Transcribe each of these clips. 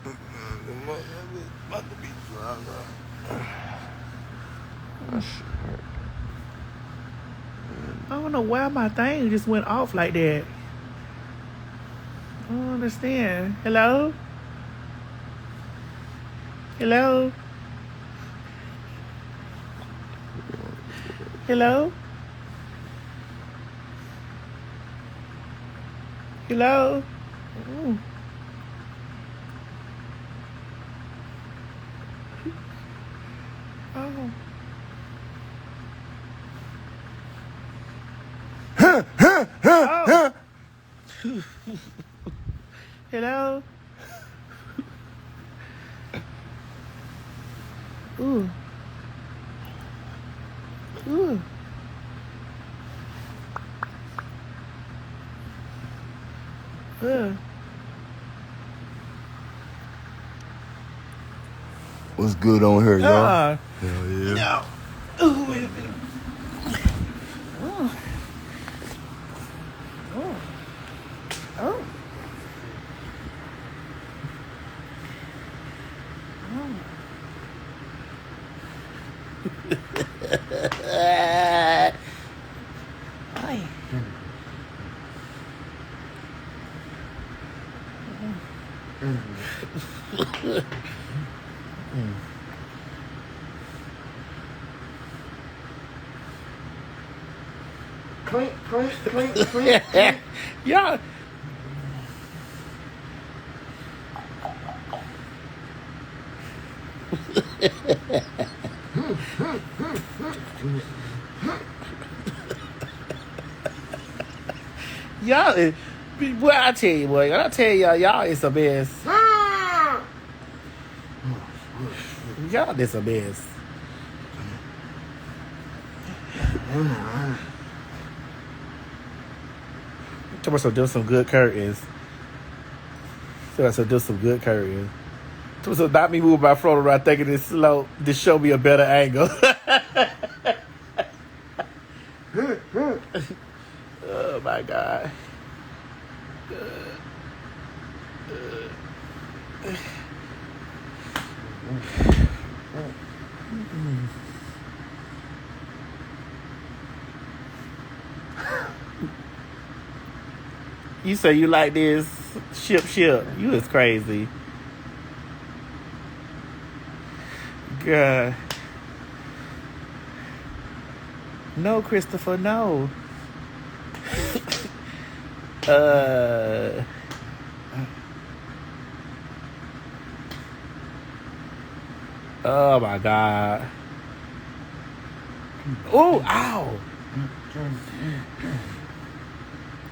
About to be dry, I don't know why my thing just went off like that. I don't understand. Hello? Hello? Hello? Hello? Ooh. Oh. Oh. Hello? Ooh. Ooh. What's good on here, y'all? Hell yeah. No. Ooh, wait a minute. Oh. Oh. Oh. Ay. Clink, clink, clink, clink, clink. Yeah. Y'all, boy, I tell you, boy, I tell y'all is a mess. Y'all is a mess. Somebody should do some good curtains. Somebody should do some good curtains. So not me moving my phone around thinking it's slow to show me a better angle. Oh my God. You say you like this ship. You is crazy. God. No, Christopher, no. Oh my God. Oh, ow.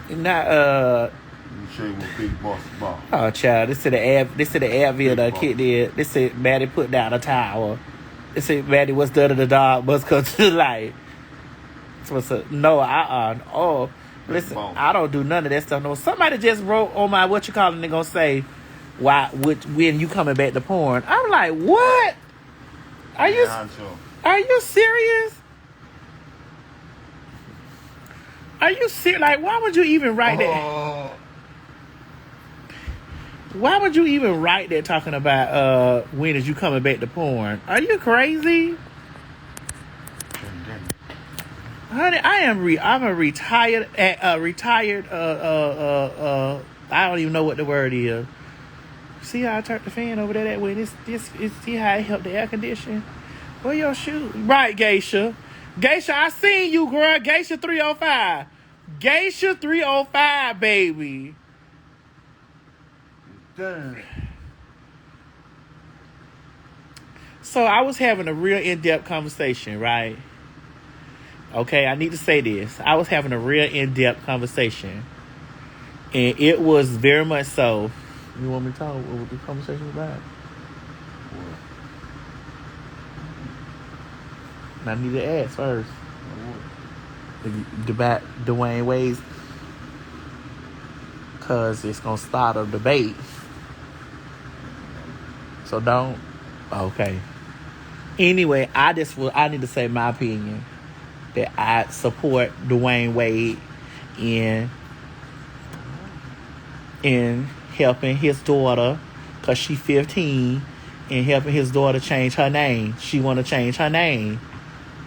Not You show you what big boss about. Oh, child, this is the Advil that kid did. This said Maddie put down a towel. This said Maddie, what's done to the dog must come to the light. No, oh, listen, I don't do none of that stuff. No, somebody just wrote on my what you calling. They gonna say, when you coming back to porn? I'm like, what? Are you serious? Are you serious? Like, why would you even write that? Why would you even write that talking about when is you coming back to porn? Are you crazy? Honey, I'm a retired I don't even know what the word is. See how I turned the fan over there that way? This see how it helped the air conditioning? Where your shoes? Right, Geisha. Geisha, I seen you, girl. Geisha 305. Geisha 305, baby. Damn. So I was having a real in-depth conversation, right? Okay, I need to say this. I was having a real in-depth conversation. And it was very much so. You want me to talk what the conversation was about? And I need to ask first. About Dwayne Wade's. Because it's going to start a debate. So don't. Okay. Anyway, I need to say my opinion. That I support Dwayne Wade in helping his daughter because she 15 and helping his daughter change her name. She want to change her name.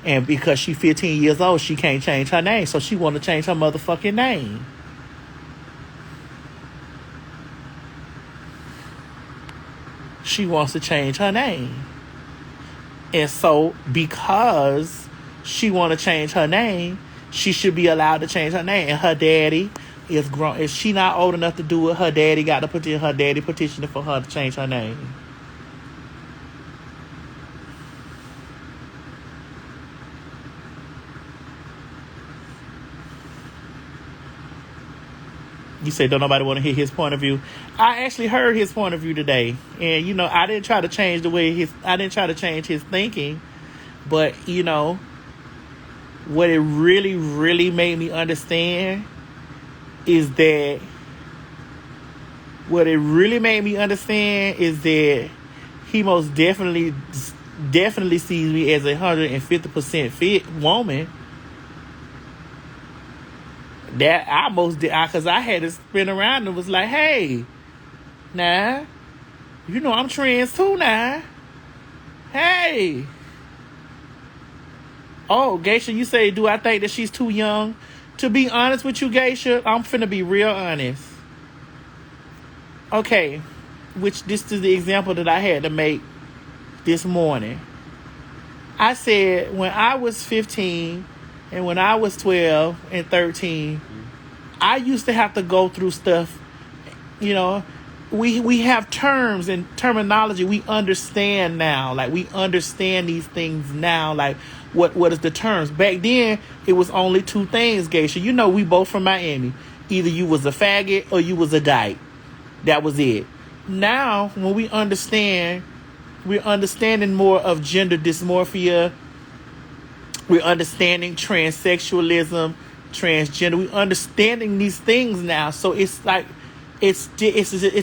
And because she 15 years old, she can't change her name. So she want to change her motherfucking name. She wants to change her name. And so because she want to change her name, she should be allowed to change her name. And her daddy is grown. If she not old enough to do it, her daddy got to put in her daddy petitioning for her to change her name. You say don't nobody want to hear his point of view. I actually heard his point of view today, and you know I didn't try to change his thinking, but you know what it really made me understand is that he most definitely sees me as 150% fit woman. That I most did, because I had to spin around and was like, hey, nah, you know I'm trans too now. Hey. Oh, Geisha, you say, do I think that she's too young? To be honest with you, Geisha, I'm finna be real honest. Okay, which this is the example that I had to make this morning. I said when I was 15 and when I was 12 and 13, I used to have to go through stuff, you know, we have terms and terminology we understand now. Like, we understand these things now. Like, what is the terms? Back then, it was only two things, Geisha. You know, we both from Miami. Either you was a faggot or you was a dyke. That was it. Now, when we understand, we're understanding more of gender dysmorphia. We're understanding transsexualism, transgender. We're understanding these things now. So it's like, it's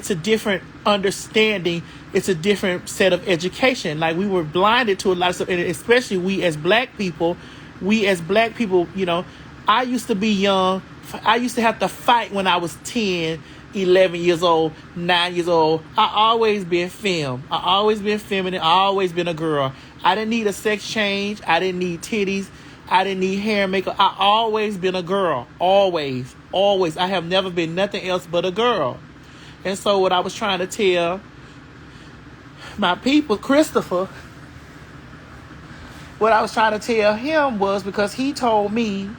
a different understanding. It's a different set of education. Like, we were blinded to a lot of stuff, and especially we as black people, you know, I used to be young. I used to have to fight when I was 10, 11 years old, 9 years old. I always been femme. I always been feminine. I always been a girl. I didn't need a sex change. I didn't need titties. I didn't need hair and makeup. I always been a girl. Always. Always. I have never been nothing else but a girl. And so what I was trying to tell my people, Christopher, what I was trying to tell him was, because he told me,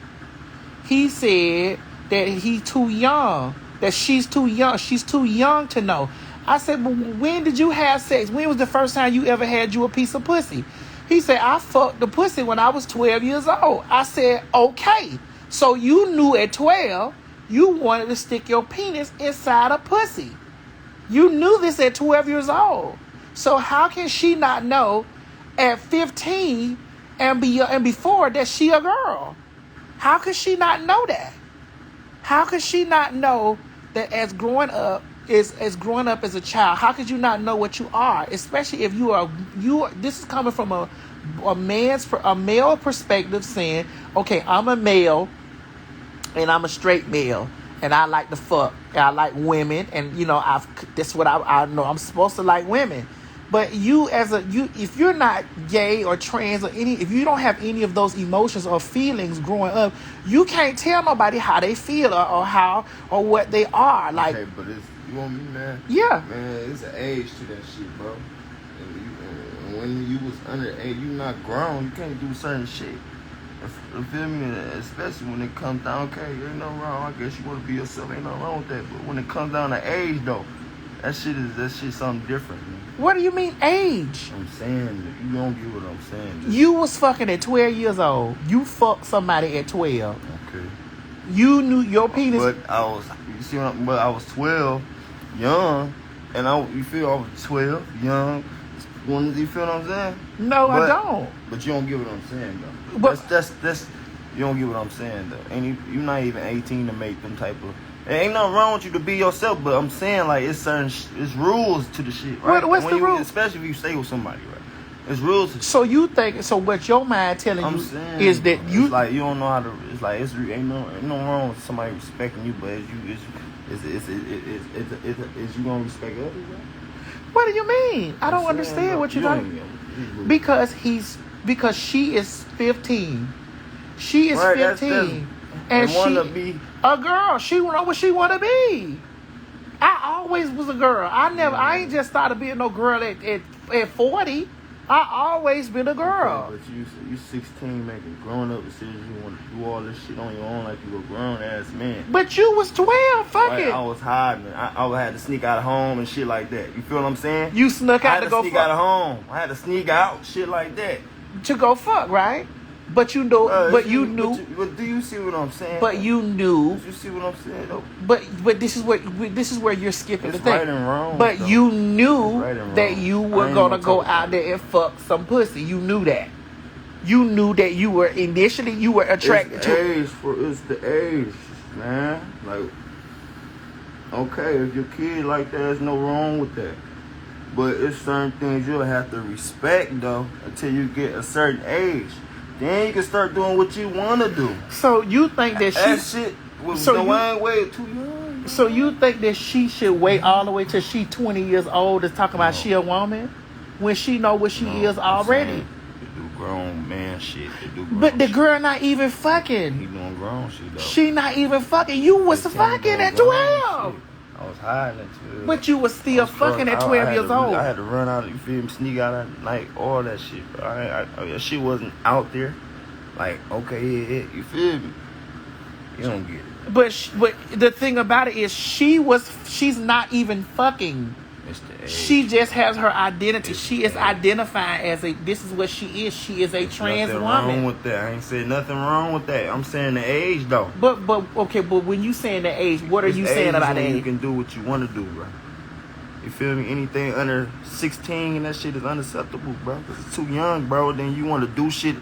he said that he's too young, that she's too young to know. I said, well, when did you have sex? When was the first time you ever had you a piece of pussy? He said, I fucked the pussy when I was 12 years old. I said, okay. So you knew at 12 you wanted to stick your penis inside a pussy. You knew this at 12 years old. So how can she not know at 15 and before that she a girl? How could she not know that? How could she not know that as growing up as a child? How could you not know what you are? Especially if you are. This is coming from a male perspective, saying, okay, I'm a male and I'm a straight male and I like to fuck and I like women, and you know that's what I know I'm supposed to like women. But if you're not gay or trans or if you don't have any of those emotions or feelings growing up, you can't tell nobody how they feel or what they are. Like, okay, but you want me, man? Yeah. Man, it's an age to that shit, bro. And when you was underage, you not grown, you can't do certain shit. You feel me? Especially when it comes down, okay, ain't no wrong. I guess you want to be yourself, ain't nothing wrong with that. But when it comes down to age, though, that shit something different, man. What do you mean age? I'm saying, you don't get what I'm saying. You was fucking at 12 years old. You fucked somebody at 12. Okay. You knew your penis. But I was 12, young, and I was 12, young. You feel what I'm saying? No, I don't. But you don't get what I'm saying, though. But That's you don't get what I'm saying, though. And you're not even 18 to make them type of. There ain't nothing wrong with you to be yourself, but I'm saying, like, it's rules to the shit, right? What's the rule? Especially if you stay with somebody, right? There's rules to So you think, so what your mind telling you is that you... It's like you don't know how to... It's like, ain't no wrong with somebody respecting you, but is you going to respect others, right? What do you mean? I don't understand what you're talking. Because she is 15. She is 15, and she be a girl. She know what she want to be. I always was a girl. I ain't just started being no girl at 40. I always been a girl. Okay, but you 16 making grown up decisions. You want to do all this shit on your own like you a grown ass man. But you was 12. Fuck it. I was hiding. I had to sneak out of home and shit like that. You feel what I'm saying? You snuck out to go fuck. I had to sneak out of home. I had to sneak out, shit like that. To go fuck, right? But you know, but you knew. But do you see what I'm saying? But you knew. You see what I'm saying, though? But this is where you're skipping it's the thing. Right and wrong. But though. you knew Right that you were gonna go out there and fuck some pussy. You knew that. You knew that you were attracted to. It's the age, man. Like, okay, if your kid like that, there's no wrong with that. But it's certain things you'll have to respect though until you get a certain age. Then you can start doing what you want to do. So you think that shit was way too young. So you think that she should wait all the way till she 20 years old to talk about she a woman when she know what she is already? To do grown man shit. But the girl not even fucking. He doing grown shit though. She not even fucking. You was fucking at 12. I was hiding at 12. But you was still fucking at 12 years old. I had to run out, you feel me, sneak out at night, all that shit. But she wasn't out there. Like, okay, yeah, you feel me? You don't get it. But the thing about it is she's not even fucking. She just has her identity. She is identifying as this is what she is. She is a trans woman. Nothing wrong with that. I ain't saying nothing wrong with that. I'm saying the age though. But when you saying the age, what are you saying about the age? You can do what you want to do, bro. You feel me? Anything under 16 and that shit is unacceptable, bro. Cause it's too young, bro. Then you want to do shit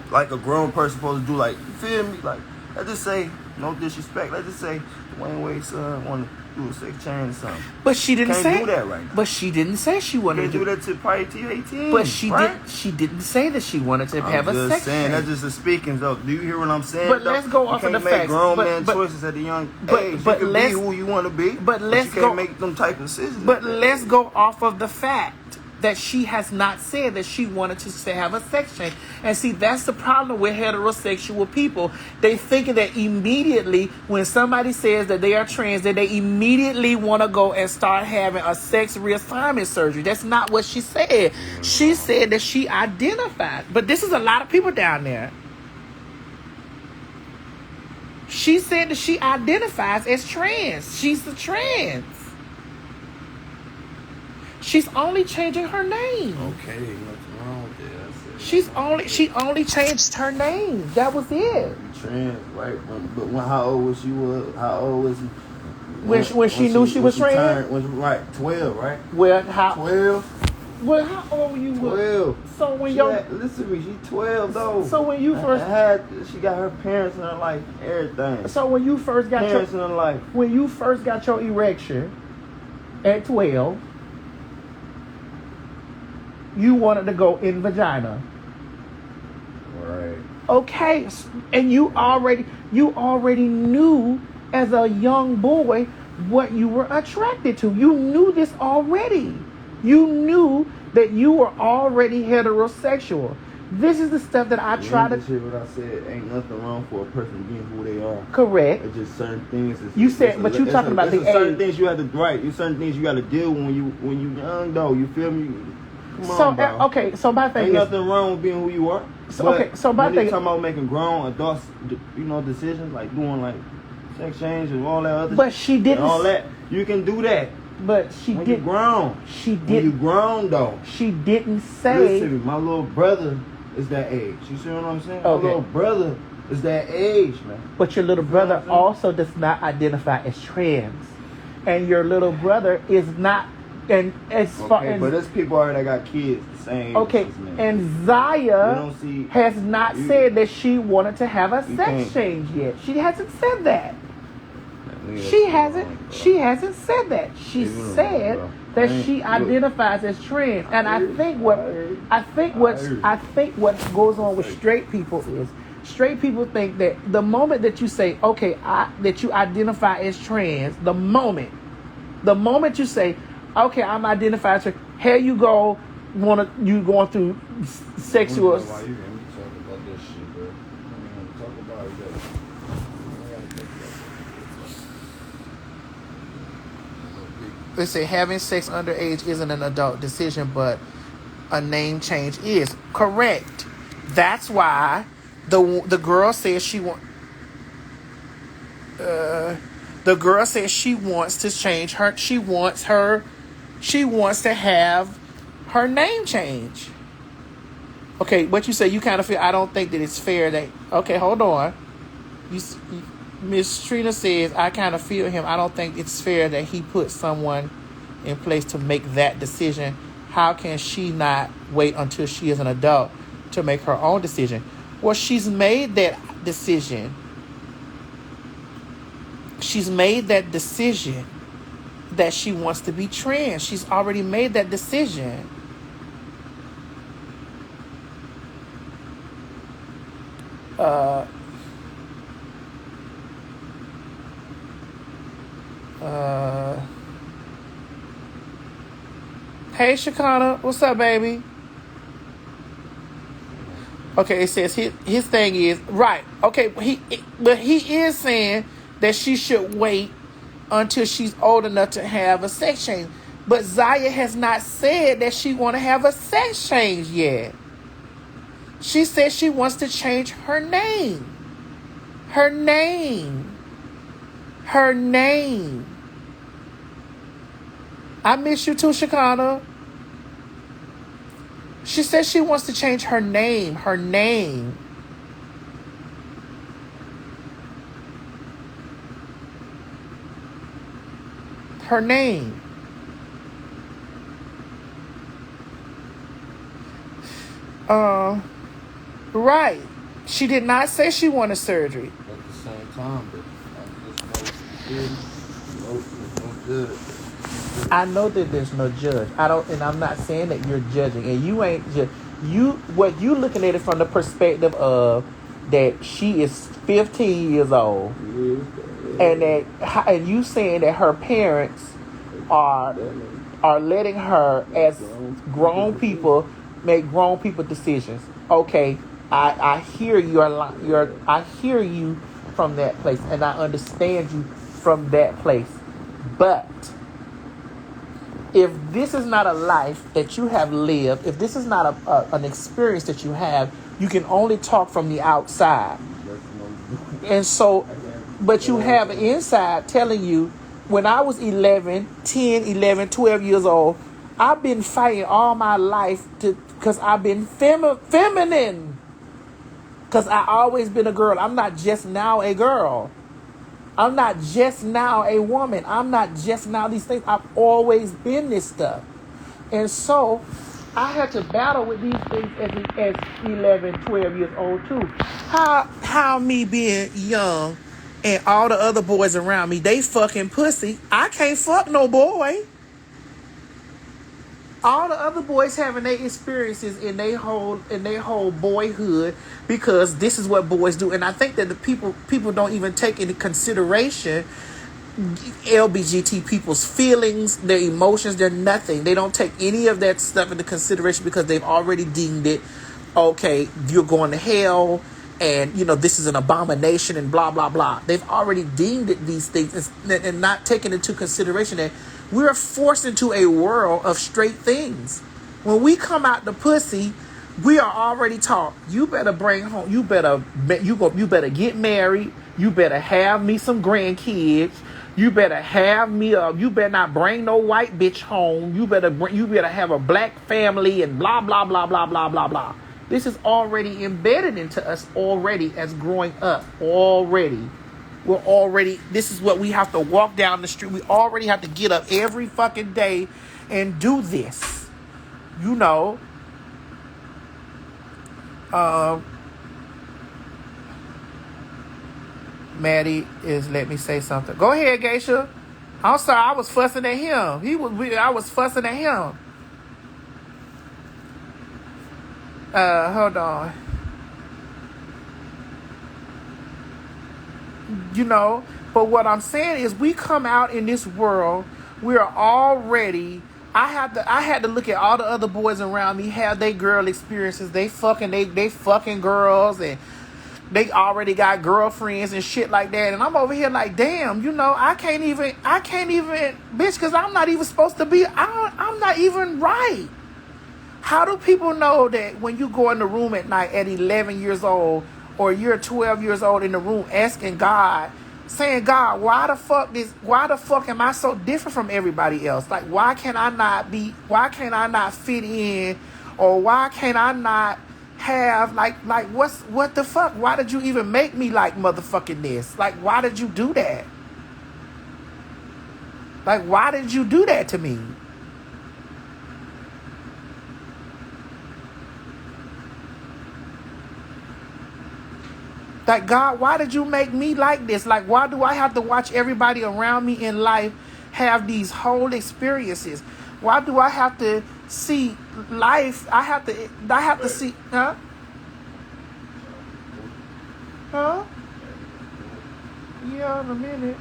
like a grown person supposed to do. Like, you feel me? Like, let's just say, no disrespect. Let's just say Dwayne Wade's son want to do a sex change or something. But she didn't say do that right now. But she didn't say she wanted to do that to probably till 18. But she didn't say that she wanted to have a sex change. That's just a speaking though. Do you hear what I'm saying? But let's go off of the facts. You can't make grown man choices at a young age. You can be who you want to be. But you can't make them type of decisions. But let's go off of the fact that she has not said that she wanted to have a sex change. And see, that's the problem with heterosexual people. They think that immediately when somebody says that they are trans, that they immediately want to go and start having a sex reassignment surgery. That's not what she said. She said that she identified. But this is a lot of people down there. She said that she identifies as trans. She's a trans. She's only changing her name. Okay, nothing wrong with that. She only changed her name. That was it. Trans, right? But how old was she? How old was when she knew she was trans? Right, 12, right? Well, how 12? Well, how old were you? 12. So when listen to me, she's 12 though. So when you first she got her parents in her life, everything. So when you first got parents in her life, when you first got your erection at 12. You wanted to go in vagina. Right. Okay. And you already knew as a young boy what you were attracted to. You knew this already. You knew that you were already heterosexual. This is the stuff that I try to... What I said, ain't nothing wrong for a person being who they are. Correct. It's just certain things. You said, but you talking about the age. Certain things you have to, right. Certain things you got to deal with when you young though. You feel me? So my thing ain't nothing wrong with being who you are. So my thing, talking about making grown adults, decisions like doing like sex change and all that other. But she didn't. All that you can do that. But she when did. You grown. She did. When you grown though. She didn't say. Listen, my little brother is that age. You see what I'm saying? Okay. My little brother is that age, man. But your little brother also does not identify as trans, and your little brother is not. And as far as but there's people already that got kids the same. Okay, and Zaya has not said that she wanted to have a sex change yet. She hasn't said that. She hasn't said that. She said that she identifies as trans. And I think what goes on with straight people is straight people think that the moment that you say, okay, that you identify as trans, the moment you say, Okay, I'm identified. Here you go. You going through sexual? Why you even talk about this shit, bro? I don't want to talk about it. They say having sex underage isn't an adult decision, but a name change is. Correct. That's why the girl says she want. The girl says she wants to change her. She wants to have her name change. Okay, what you say? You kind of feel. I don't think that it's fair that. Okay, hold on. Miss Trina says I kind of feel him. I don't think it's fair that he put someone in place to make that decision. How can she not wait until she is an adult to make her own decision? Well, she's made that decision. She's made that decision that she wants to be trans. She's already made that decision. Hey, Shakana, what's up, baby? Okay, it says his thing is right. Okay, but he is saying that she should wait until she's old enough to have a sex change. But Zaya has not said that she want to have a sex change yet. She says she wants to change her name. Her name. I miss you too, Shakana. She says she wants to change her name. Her name. Right. She did not say she wanted surgery. At the same time, but I know that there's no judge. And I'm not saying that you're judging. And you ain't what you looking at it from the perspective of that she is 15 years old, and you saying that her parents are letting her as grown people make grown people decisions. Okay, I hear I hear you from that place, and I understand you from that place. But if this is not a life that you have lived, if this is not an experience that you have, you can only talk from the outside. And so, but you have an inside telling you, when I was 10, 11, 12 years old, I've been fighting all my life because I've been feminine. Because I always been a girl. I'm not just now a girl. I'm not just now a woman. I'm not just now these things. I've always been this stuff. And so I had to battle with these things as 11, 12 years old too. How me being young and all the other boys around me, they fucking pussy. I can't fuck no boy. All the other boys having their experiences in their whole boyhood, because this is what boys do. And I think that the people don't even take into consideration LBGT people's feelings, their emotions, their nothing. They don't take any of that stuff into consideration because they've already deemed it, okay, you're going to hell, and this is an abomination, and blah blah blah. They've already deemed it these things, and not taking into consideration that we're forced into a world of straight things. When we come out the pussy, we are already taught, you better bring home, you better get married, you better have me some grandkids, you better have me you better not bring no white bitch home, you better have a black family, and blah blah blah blah blah blah blah. This is already embedded into us already as growing up. This is what we have to walk down the street. We already have to get up every fucking day and do this. Maddie is let me say something. Go ahead, Geisha. I'm sorry, I was fussing at him. I was fussing at him. Hold on. But what I'm saying is, we come out in this world, we are already I had to look at all the other boys around me have they girl experiences. They fucking girls, and they already got girlfriends and shit like that. And I'm over here like, damn, I can't even, bitch, because I'm not even supposed to be. I'm not even right. How do people know that when you go in the room at night at 11 years old, or you're 12 years old in the room asking God, saying, God, why the fuck am I so different from everybody else? Like, why can't I not fit in? Or why can't I not have, what the fuck? Why did you even make me like motherfucking this? Like, why did you do that? Like, why did you do that to me? Like, God, why did you make me like this? Like, why do I have to watch everybody around me in life have these whole experiences? Why do I have to see life? I have to see, huh? Huh? Yeah, in a minute.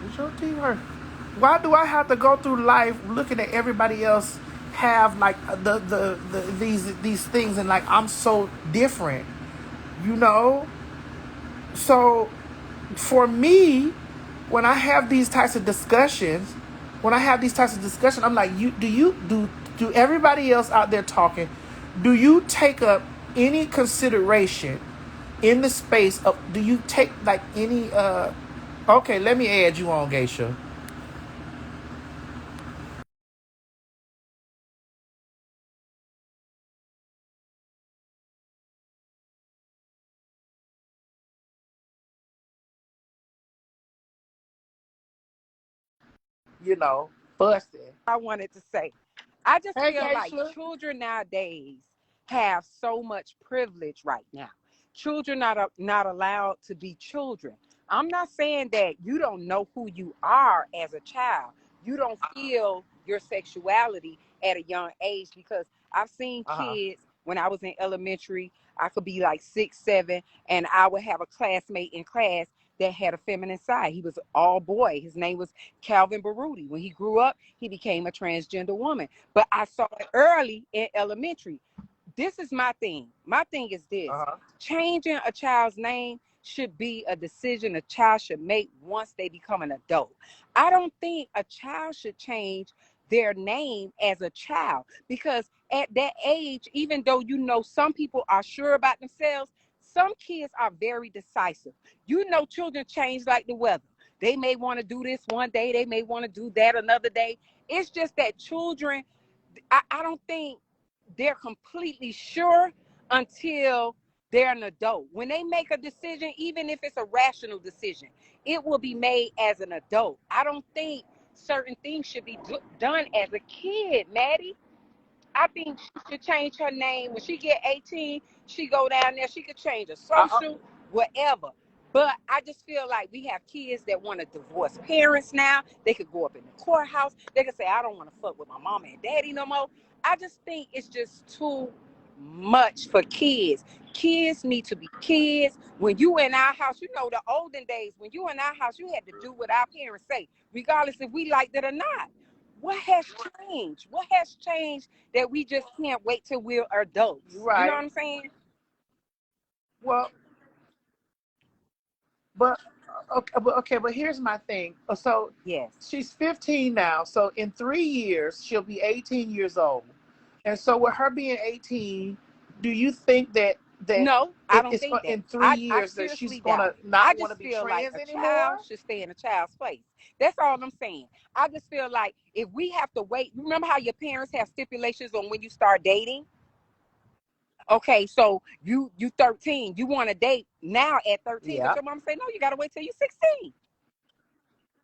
It's your teeth hurt. Why do I have to go through life looking at everybody else have like these things, and like I'm so different, So for me, when I have these types of discussions, I'm like, do everybody else out there talking, do you take up any consideration in the space of, do you take like any okay, let me add you on, Geisha. Busting. I wanted to say. I just Hey, feel like Geisha. children nowadays have so much privilege right now. Children not allowed to be children. I'm not saying that you don't know who you are as a child. You don't feel your sexuality at a young age, because I've seen Uh-huh. kids when I was in elementary. I could be like 6, 7, and I would have a classmate in class that had a feminine side. He was all boy. His name was Calvin Baruti. When he grew up, he became a transgender woman. But I saw it early in elementary. This is my thing. My thing is this: Uh-huh. changing a child's name should be a decision a child should make once they become an adult. I don't think a child should change their name as a child, because at that age, even though some people are sure about themselves, some kids are very decisive. Children change like the weather. They may want to do this one day, they may want to do that another day. It's just that children, I don't think they're completely sure until they're an adult. When they make a decision, even if it's a rational decision, it will be made as an adult. I don't think certain things should be done as a kid, Maddie. I think she should change her name when she get 18. She go down there. She could change her Uh-uh. social, whatever. But I just feel like we have kids that want to divorce parents now. They could go up in the courthouse. They could say, I don't want to fuck with my mama and daddy no more. I just think it's just too much for kids. Kids need to be kids. When you in our house, the olden days, when you in our house, you had to do what our parents say, regardless if we liked it or not. What has changed? What has changed that we just can't wait till we're adults? You know Right. what I'm saying? Well, but but here's my thing. So Yes. she's 15 now. So in 3 years, she'll be 18 years old. And so with her being 18, do you think that No, I don't it's think that. in three I years that she's seriously doubt gonna it. I not want to just be feel like trans a anymore? child should stay in a child's place. That's all I'm saying. I just feel like if we have to wait, remember how your parents have stipulations on when you start dating? Okay, so you 13, you want to date now at 13, but Yeah. your mom say no, you gotta wait till you're 16.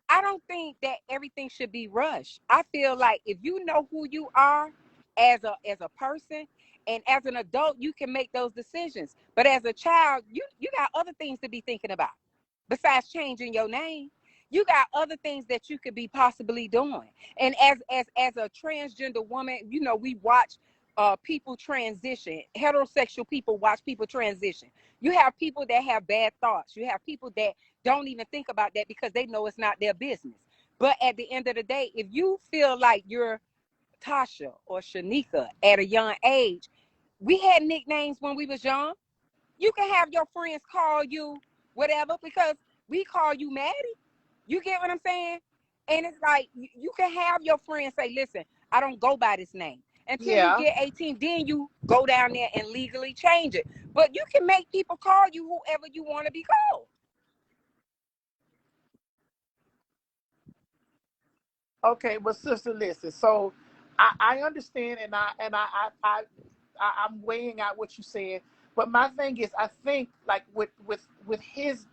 I don't think that everything should be rushed. I feel like if you know who you are as a person, and as an adult, you can make those decisions. But as a child, you got other things to be thinking about besides changing your name. You got other things that you could be possibly doing. And as a transgender woman, we watch people transition. Heterosexual people watch people transition. You have people that have bad thoughts. You have people that don't even think about that because they know it's not their business. But at the end of the day, if you feel like you're Tasha or Shanika at a young age, we had nicknames when we was young. You can have your friends call you whatever because we call you Maddie. You get what I'm saying? And it's like you can have your friends say, listen, I don't go by this name. Until you get 18, then you go down there and legally change it. But you can make people call you whoever you want to be called. Okay, but sister, listen. So I understand, and I'm weighing out what you said. But my thing is, I think like with his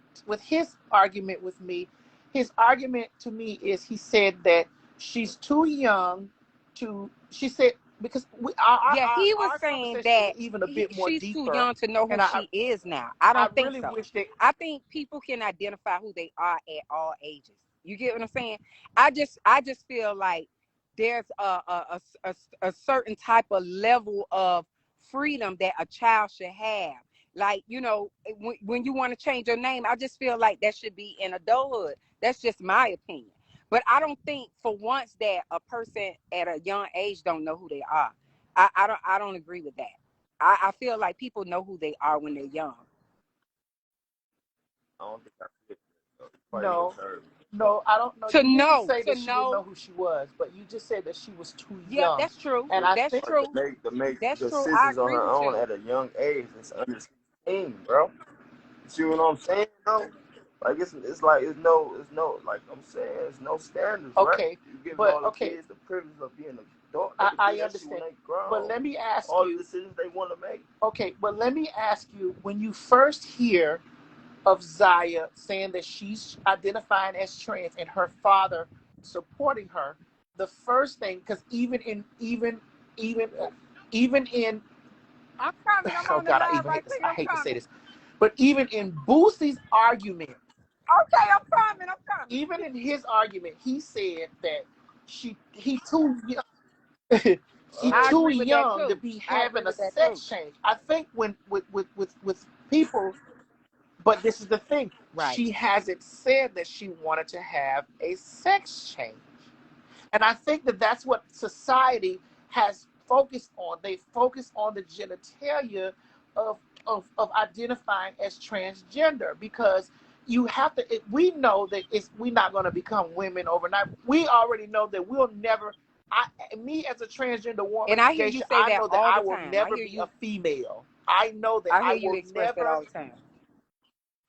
argument with me, his argument to me is he said that she's too young to. She said because Yeah, he was our saying conversation was that even a bit more she's too deeper, young to know who and she is now. I I don't think really so. wish that. I think people can identify who they are at all ages. You get what I'm saying? I just feel like there's a certain type of level of freedom that a child should have. Like, when you want to change your name, I just feel like that should be in adulthood. That's just my opinion. But I don't think for once that a person at a young age don't know who they are. I don't agree with that. I feel like people know who they are when they're young. I don't think I fit. So you probably No, misheard me. no, I don't know. To You didn't know, say to that she didn't know know. who she was, but you just said that she was too Yep, young. that's true. And I That's think But to true. make That's true. I decisions on agree her with own you. at a young age is under 16, bro. You see what I'm saying, though? Like it's like it's no like I'm saying it's no standards, right? okay, You give but all the okay, kids the privilege of being an adult. They can do I that shit when understand. they But grown. let me ask All the you. decisions they want to make. Okay, but let me ask you. When you first hear of Zaya saying that she's identifying as trans and her father supporting her, the first thing, because even even in I'm coming. I'm oh on the God, line right I there. I'm hate to say coming. this, but even in Boosie's argument, Okay, I'm coming. I'm coming. even in his argument, he said that he too young, he I too agree with that young to too. be I agree having a with that too. sex change. I think when with people, but this is the thing, Right. she hasn't said that she wanted to have a sex change. And I think that that's what society has focused on. They focus on the genitalia of of identifying as transgender because you have to. We know that we're not going to become women overnight. We already know that we'll never. Me as a transgender woman, And I hear you Geisha, say I that know that all I the will time. never be a female. I know that I hear you express that all the time.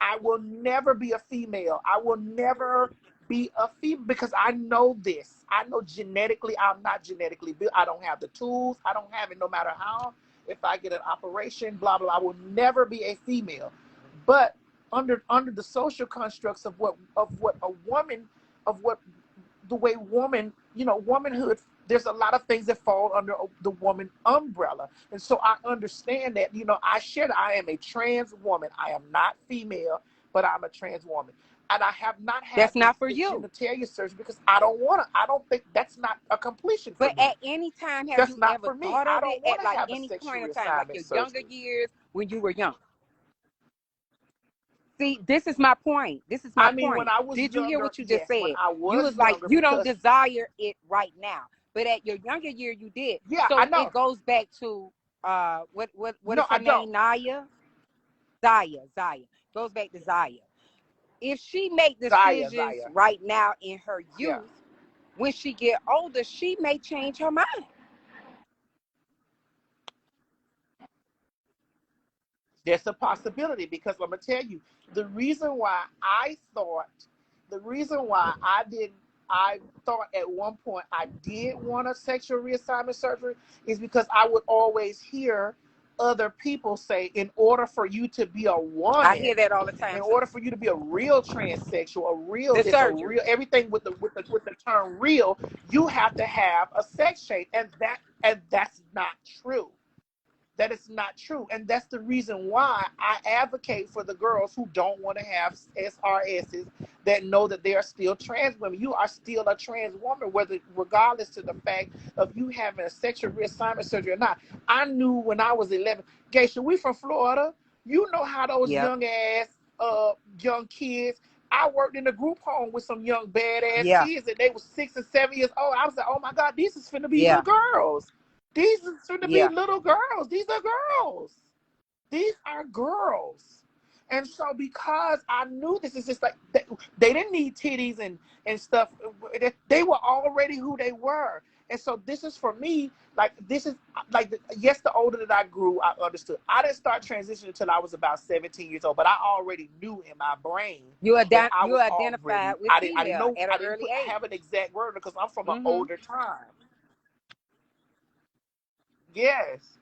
I will never be a female. I will never be a female because I know this. I know genetically, I'm not genetically built. I don't have the tools. I don't have it no matter how. If I get an operation, blah, blah, I will never be a female. But under the social constructs of what a woman, of what the way woman, womanhood, there's a lot of things that fall under the woman umbrella. And so I understand that, I am a trans woman. I am not female, but I'm a trans woman. And I have not That's had not for the you. genitalia surgery because I don't think that's not a completion for But me. at any time, have That's you not ever for me. thought I of it don't want at to like have a any sexual point of time, like reassignment your younger surgery. years when you were young? See, this is my point. This is my I mean, when point. I was Did you hear younger, what you just yes, when said? I You was was like, younger, you don't because, desire it right now. But at your younger year, you did. yeah, I So it know. goes back to what No, is her I don't. name? Naya? Zaya. Goes back to Zaya. If she make decisions Zaya. right now in her Yeah. youth, when she get older, she may change her mind. There's a possibility because I'm gonna tell you the reason why the reason why I thought at one point I did want a sexual reassignment surgery is because I would always hear other people say, in order for you to be a I hear woman, that all the in time too. order for you to be a real transsexual, The it's a surgery. real everything with the term real, you have to have a sex change, and that's not true. That is not true. And that's the reason why I advocate for the girls who don't want to have SRSs, that know that they are still trans women. You are still a trans woman, whether regardless to the fact of you having a sexual reassignment surgery or not. I knew when I was 11, Geisha, we from Florida. You know how those Yep. young kids. I worked in a group home with some young badass Yeah. kids, and they were 6 and 7 years old. I was like, oh my God, these is finna be Yeah. little girls. These is finna be Yeah. little girls. These are girls. These are girls. And so because I knew this is just like, they didn't need titties and stuff. They were already who they were. And so this is for me, like, this is like, yes, the older that I grew, I understood. I didn't start transitioning until I was about 17 years old, but I already knew in my brain You that I was identified already, with I didn't female know, at I an didn't early age. have an exact word because I'm from an Mm-hmm. older time. Yes.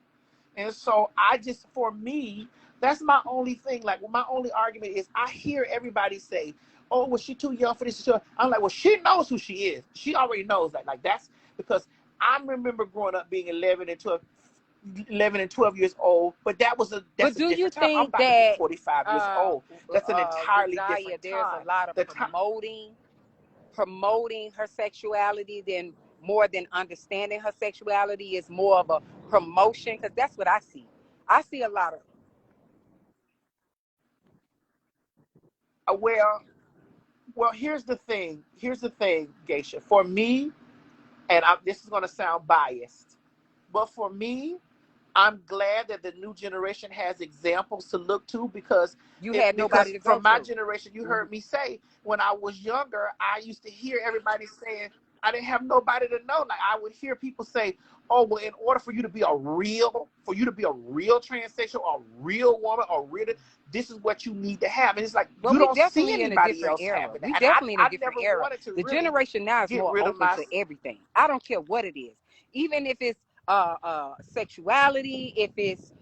And so I just, for me, that's my only thing. Like, my only argument is I hear everybody say, oh, was she too young for this? I'm like, well, she knows who she is. She already knows that. Like, that's because I remember growing up being 11 and 12 years old, but that's a But do you different time. I'm think about to be that 45 years old. That's an entirely Desire, different there's time. a lot of The time, promoting her sexuality than more than understanding her sexuality is more of a promotion? Because that's what I see. I see a lot of well, here's the thing. Here's the thing, Geisha. For me, and this is going to sound biased, but for me, I'm glad that the new generation has examples to look to, because you had nobody to go from my to. generation, you heard me say, when I was younger, I used to hear everybody saying, I didn't have nobody to know. Like, I would hear people say, oh, well, in order for you to be a real transsexual, a real woman, this is what you need to have. And it's like, Well, you we don't see definitely in a anybody different else era. having We that. definitely in a I different never era. wanted to The really generation now is get more rid of open my... to everything. I don't care what it is, even if it's sexuality, if it's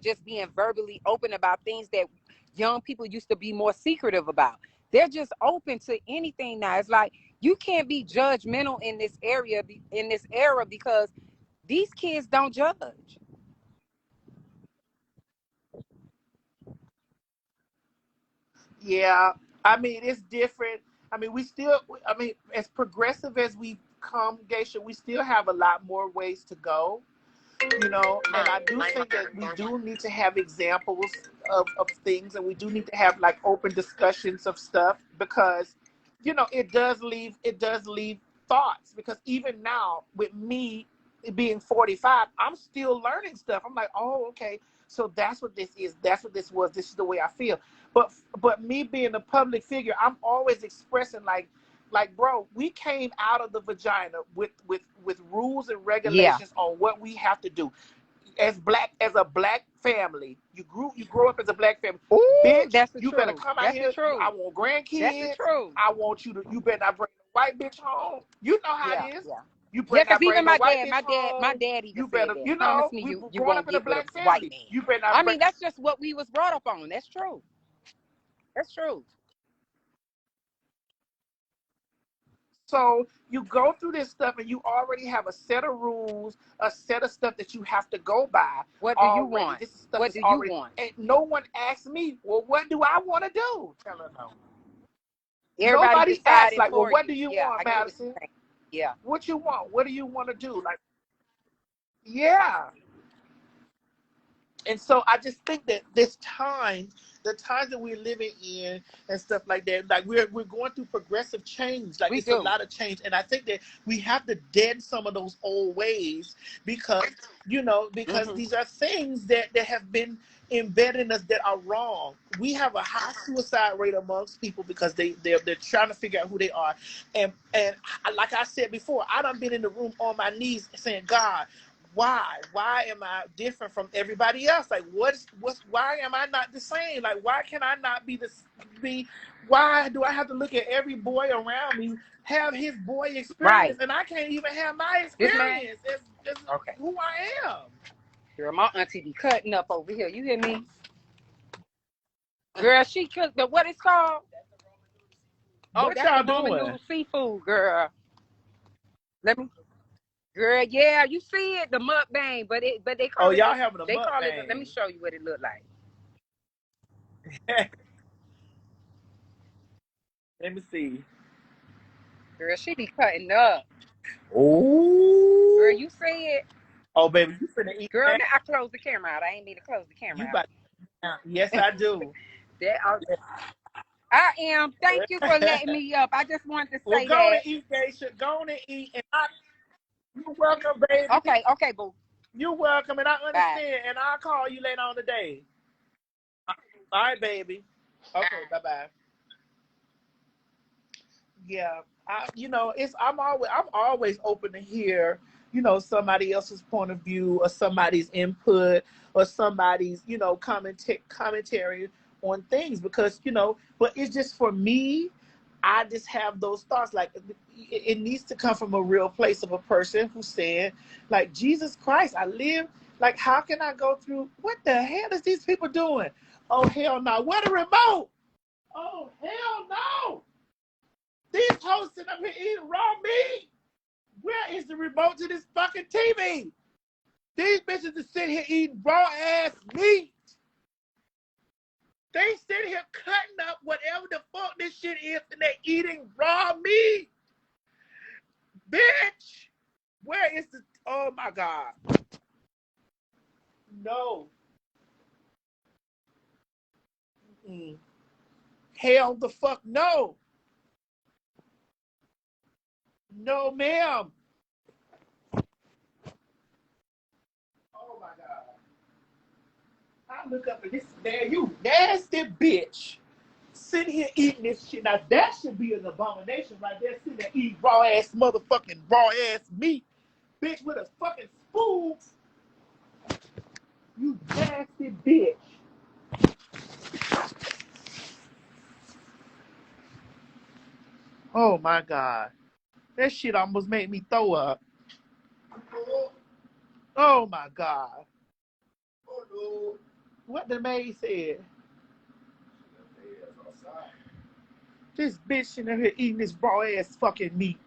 just being verbally open about things that young people used to be more secretive about. They're just open to anything now. It's like you can't be judgmental in this era, because these kids don't judge. Yeah, I mean, it's different. I mean, as progressive as we've come, Geisha, we still have a lot more ways to go, and I do think that we do need to have examples of things, and we do need to have, like, open discussions of stuff, because, it does leave thoughts, because even now, with me being 45, I'm still learning stuff. I'm like, oh, okay, so that's what this is. That's what this was. This is the way I feel. But me being a public figure, I'm always expressing, like, bro, we came out of the vagina with rules and Yeah. regulations on what we have to do. As a black family, you grow up as a black family. Ooh, Bitch, that's the you better truth. come out That's the here. truth. I want That's the grandkids. truth. I want you better not bring the white bitch home. You know how Yeah, it is. yeah. You Yeah, better because not bring even no white bitch my home. dad even You said better, that. Promise me we you growing won't up in a get with a black white family. man. You better not I bring... mean, that's just what we was brought up on. That's true. That's true. So you go through this stuff, and you already have a set of rules, a set of stuff that you have to go by What do you already. want? This stuff What is do you already, want? and no one asks me, well, what do I want to do? Tell her no. Everybody Nobody asks, deciding like, well, for what you. do you Yeah, want, I get what you're Madison? saying. Yeah. What you want? What do you want to do? Like, yeah. And so I just think that the times that we're living in and stuff like that, like, we're going through progressive change. Like, We it's a do. lot of change, and I think that we have to dead some of those old ways, because because Hmm. these are things that have been embedded in us that are wrong. We have a high suicide rate amongst people because they're trying to figure out who they are, and like I said before, I done been in the room on my knees saying, God, why am I different from everybody else? Like, why am I not the same? Like, why can I not be why do I have to look at every boy around me have his boy Right. experience, and I can't even have my This man. experience as Okay. who I am? Girl, my auntie be cutting up over here. You hear me? Girl, she cooked the what it's called? Oh, What that's the y'all Roman doing? noodle seafood, girl. Let me. Girl, yeah, you see it, the mukbang, but they Oh, call it y'all having a let me mukbang. show you what it look like. Let me see. Girl, she be cutting up. Girl, Oh, you see it. oh, baby, you finna eat Girl, that? now I closed the camera out. I ain't mean to close the camera You out. about? Yes, I do. That I am. Thank you for letting me up. I just wanted to Well, say go on that. and eat, Geisha. Go on and eat. And you're welcome, baby. Okay, okay, boo. You're welcome, and I Bye. understand. And I'll call you later on today. All right, baby. Okay, bye bye. Yeah, I'm always open to hear, somebody else's point of view or somebody's input or somebody's, commentary on things because, but it's just for me, I just have those thoughts like it needs to come from a real place of a person who said, like, Jesus Christ, I live, like, how can I go through, what the hell is these people doing? Oh, hell no. What a remote. Oh, hell no. These hoes sitting up here eating raw meat. Where is the remote to this fucking TV? These bitches are sitting here eating raw ass meat. They sitting here cutting up whatever the fuck this shit is and they eating raw meat. Bitch, where is the, oh my God. No. Mm. Hell the fuck no. No, ma'am. Oh my God. I look up at this man, you nasty bitch. Sitting here eating this shit. Now that should be an abomination right there. Sitting there eating raw ass motherfucking raw ass meat. Bitch with a fucking spoon. You nasty bitch. Oh my God. That shit almost made me throw up. Oh my God. What the maid said. This bitch sitting here eating this raw ass fucking meat.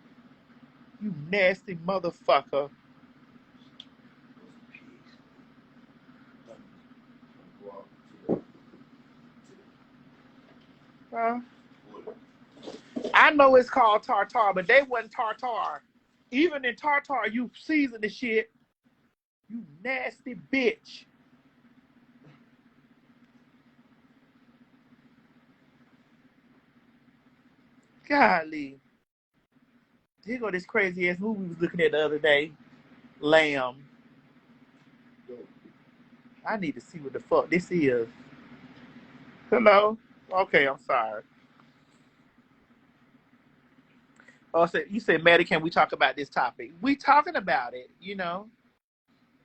You nasty motherfucker. Huh? I know it's called tartar, but they wasn't tartar. Even in tartar, you season the shit. You nasty bitch. Golly. Here go this crazy ass movie we was looking at the other day. Lamb. I need to see what the fuck this is. Hello? Okay, I'm sorry. Oh, so you said, Maddie, can we talk about this topic? We talking about it,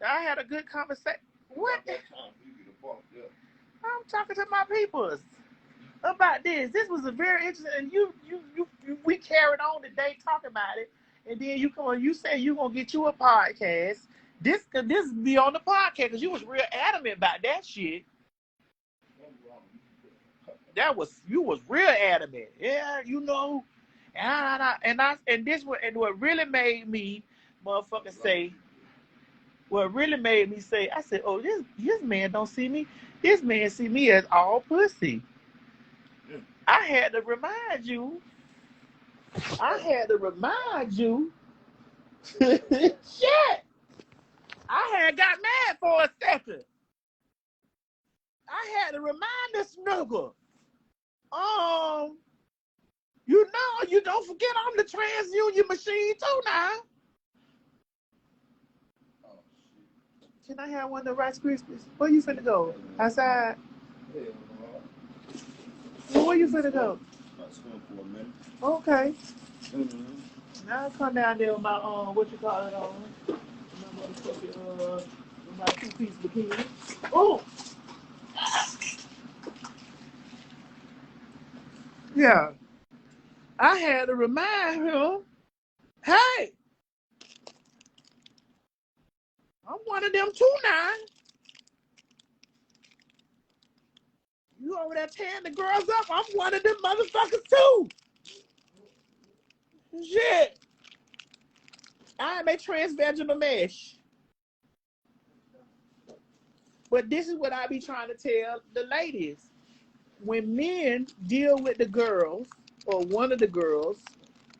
I had a good conversation. What? I'm talking to my peoples about this. This was a very interesting. And we carried on today talking about it, and then you come on. You say you gonna get you a podcast. This be on the podcast because you was real adamant about that shit. You was real adamant. Yeah, and what really made me motherfucker say. What really made me say, I said, oh, this man don't see me. This man see me as all pussy. I had to remind you. I had to remind you. Shit. I had got mad for a second. I had to remind this nigga. Um, you don't forget I'm the transunion machine too now. Can I have one of the Rice Krispies? Where you finna go? Outside? Well, where you finna go? Okay. Now I come down there with my what you call it on? My motherfucking with my 2-piece bikini. Oh, yeah. I had to remind him, hey, I'm one of them too now. You over there tearing the girls up? I'm one of them motherfuckers too. Shit. I'm a transvaginal mesh. But this is what I be trying to tell the ladies. When men deal with the girls or one of the girls,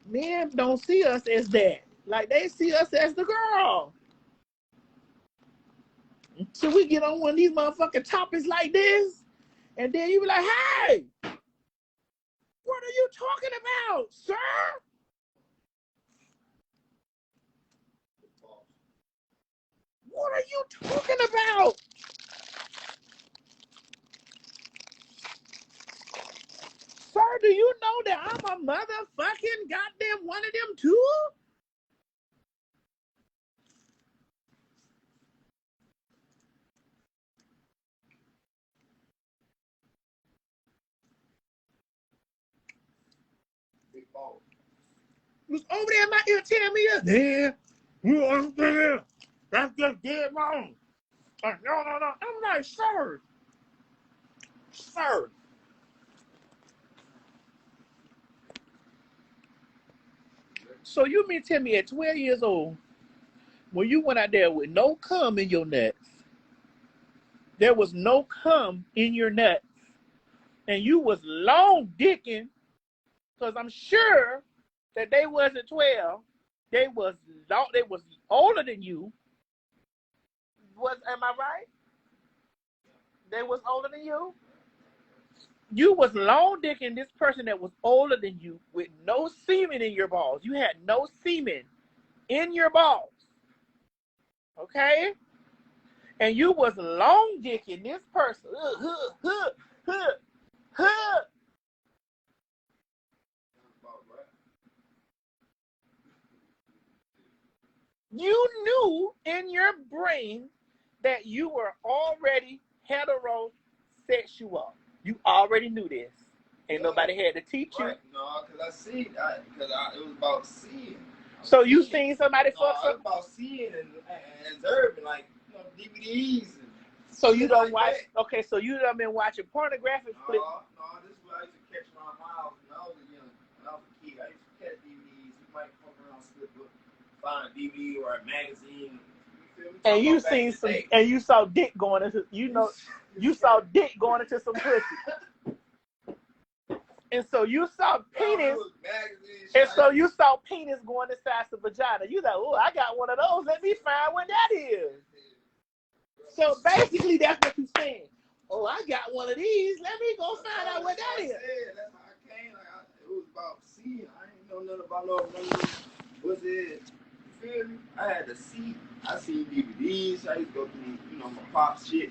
men don't see us as that. Like they see us as the girl. So we get on one of these motherfucking topics like this, and then you be like, hey, what are you talking about, sir? What are you talking about? Sir, do you know that I'm a motherfucking goddamn one of them too? Was over there in my ear telling me, yeah, you understand? That's just dead wrong. No. I'm like, sir. So you mean tell me at 12 years old, when you went out there with no cum in your nuts, there was no cum in your nuts, and you was long dicking, because I'm sure that they wasn't 12, they was older than you. Am I right? They was older than you. You was long dicking this person that was older than you with no semen in your balls. You had no semen in your balls. Okay? And you was long dicking this person. You knew in your brain that you were already heterosexual. You already knew this. Ain't nobody had to teach you. Right. No, because I see it. Because it was about seeing. So you seen somebody fuck up? It was about seeing and observing, like, DVDs. So you don't watch. Okay, so you done been watching pornographic flick. No, this is what I used to catch around my house when I was a kid. I used to catch DVDs. You might fuck around, slip up, find a DVD or a magazine. And you seen some, and you saw dick going into, you saw dick going into some pussy. And so you saw penis, and so you saw penis going inside some vagina. You like, oh, I got one of those. Let me find what that is. So basically, that's what you're saying. Oh, I got one of these. Let me go find out what that is. That's how I came. It was about seeing. I ain't know nothing about no what's it. You feel me? I had to see. I seen DVDs. I used to go through, my pop shit,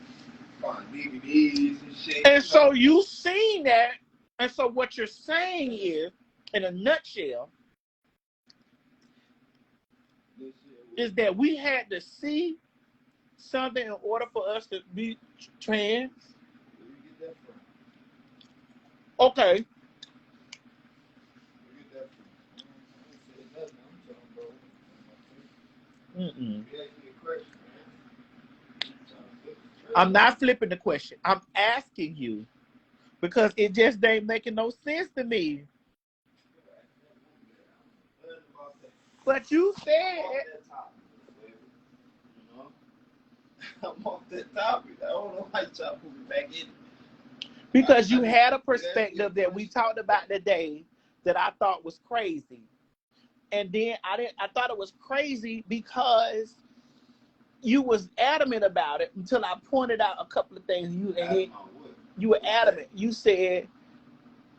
find DVDs and shit. And so you seen that. And so what you're saying is, in a nutshell, is that we had to see something in order for us to be trans. Where you get that from? Okay. Where you get that from? I ain't said nothing. I'm talking about. You asked me a question, man. I'm not flipping the question. I'm asking you because it just ain't making no sense to me. But you said I'm off that topic. I don't know why you try to put me back in. Because you had a perspective that we talked about today that I thought was crazy. And then I thought it was crazy because you was adamant about it until I pointed out a couple of things. You were adamant. You said,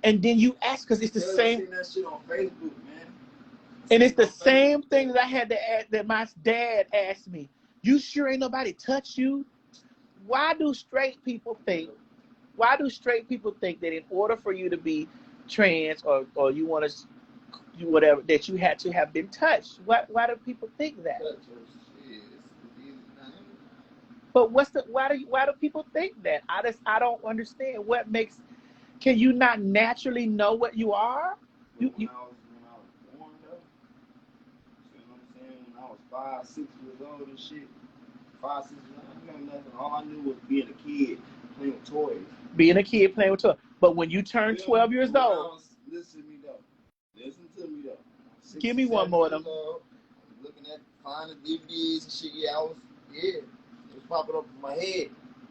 and then you asked, because it's the same. That shit on Facebook, man. And it's the same thing that I had to ask, that my dad asked me. You sure ain't nobody touch you? Why do straight people think that in order for you to be trans or you want to do whatever, that you had to have been touched? Why do people think that? But why do people think that? I don't understand what makes. Can you not naturally know what you are? When I was born, though, you know what I'm saying? When I was 5, 6 years old and shit, 5, 6 years old, I didn't know nothing. All I knew was being a kid playing with toys. Being a kid playing with toys. But when you turn 12 years old, listen to me though. 6, give me one more of them. Old, looking at find the DVDs and shit. It was popping up in my head.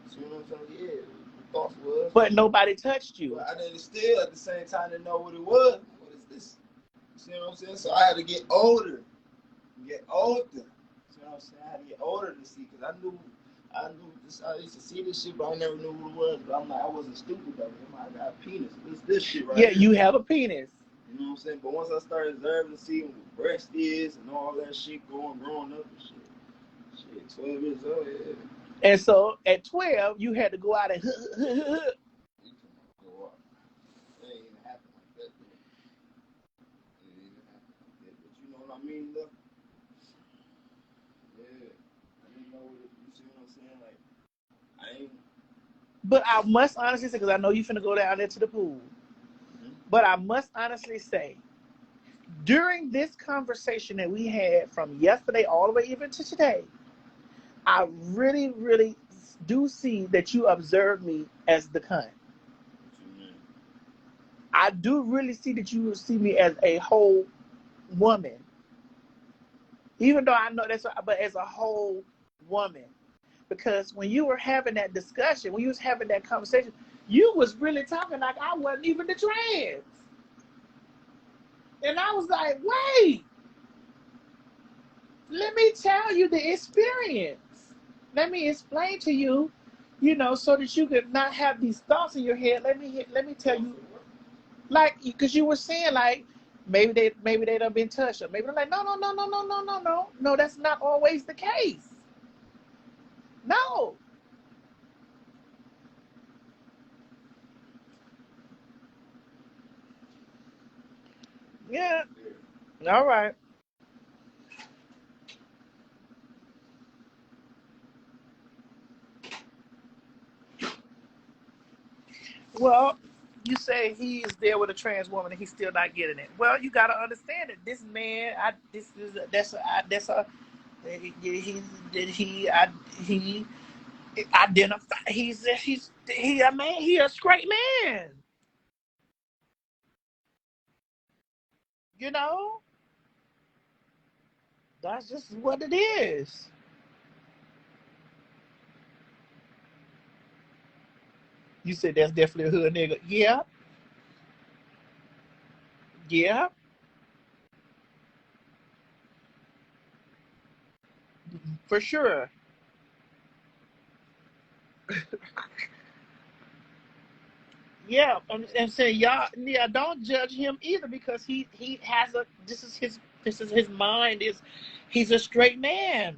So, you know what I'm saying? Yeah, the thoughts was. But nobody touched you. But I didn't still at the same time to know what it was. What is this? You know what I'm saying? So I had to get older. You know what I'm saying? I had to get older to see, because I knew this. I used to see this shit, but I never knew what it was. But I'm like, I wasn't stupid though. I got a penis. What's this shit right Yeah, here? you have a penis. You know what I'm saying? But once I started observing, seeing what breast is and all that shit growing up and shit, 12 years old, yeah. And so at 12, you had to go out and You can go up. It ain't even happen like that, though. It ain't even happen like that. But you know what I mean, though? Yeah. I didn't know what it, you see what I'm saying? Like, I ain't. But I must honestly say, because I know you finna go down there to the pool. But I must honestly say, during this conversation that we had from yesterday all the way even to today, I really, really do see that you observe me as the cunt. I do really see that you see me as a whole woman. Even though I know that's, but as a whole woman. Because when you were having that discussion, when you was having that conversation, you was really talking like I wasn't even the trans. And I was like, wait, let me tell you the experience. Let me explain to you, you know, so that you could not have these thoughts in your head. Let me tell you, like, because you were saying like maybe they done been touched, or maybe they're like, no, that's not always the case. No. Yeah. All right. Well, you say he is there with a trans woman and he's still not getting it. Well, you got to understand that this man, he identify. He a man. He a straight man. You know, that's just what it is. You said that's definitely a hood nigga. Yeah, yeah, for sure. Yeah, and say y'all, yeah, don't judge him either because he has a this is his mind is he's a straight man.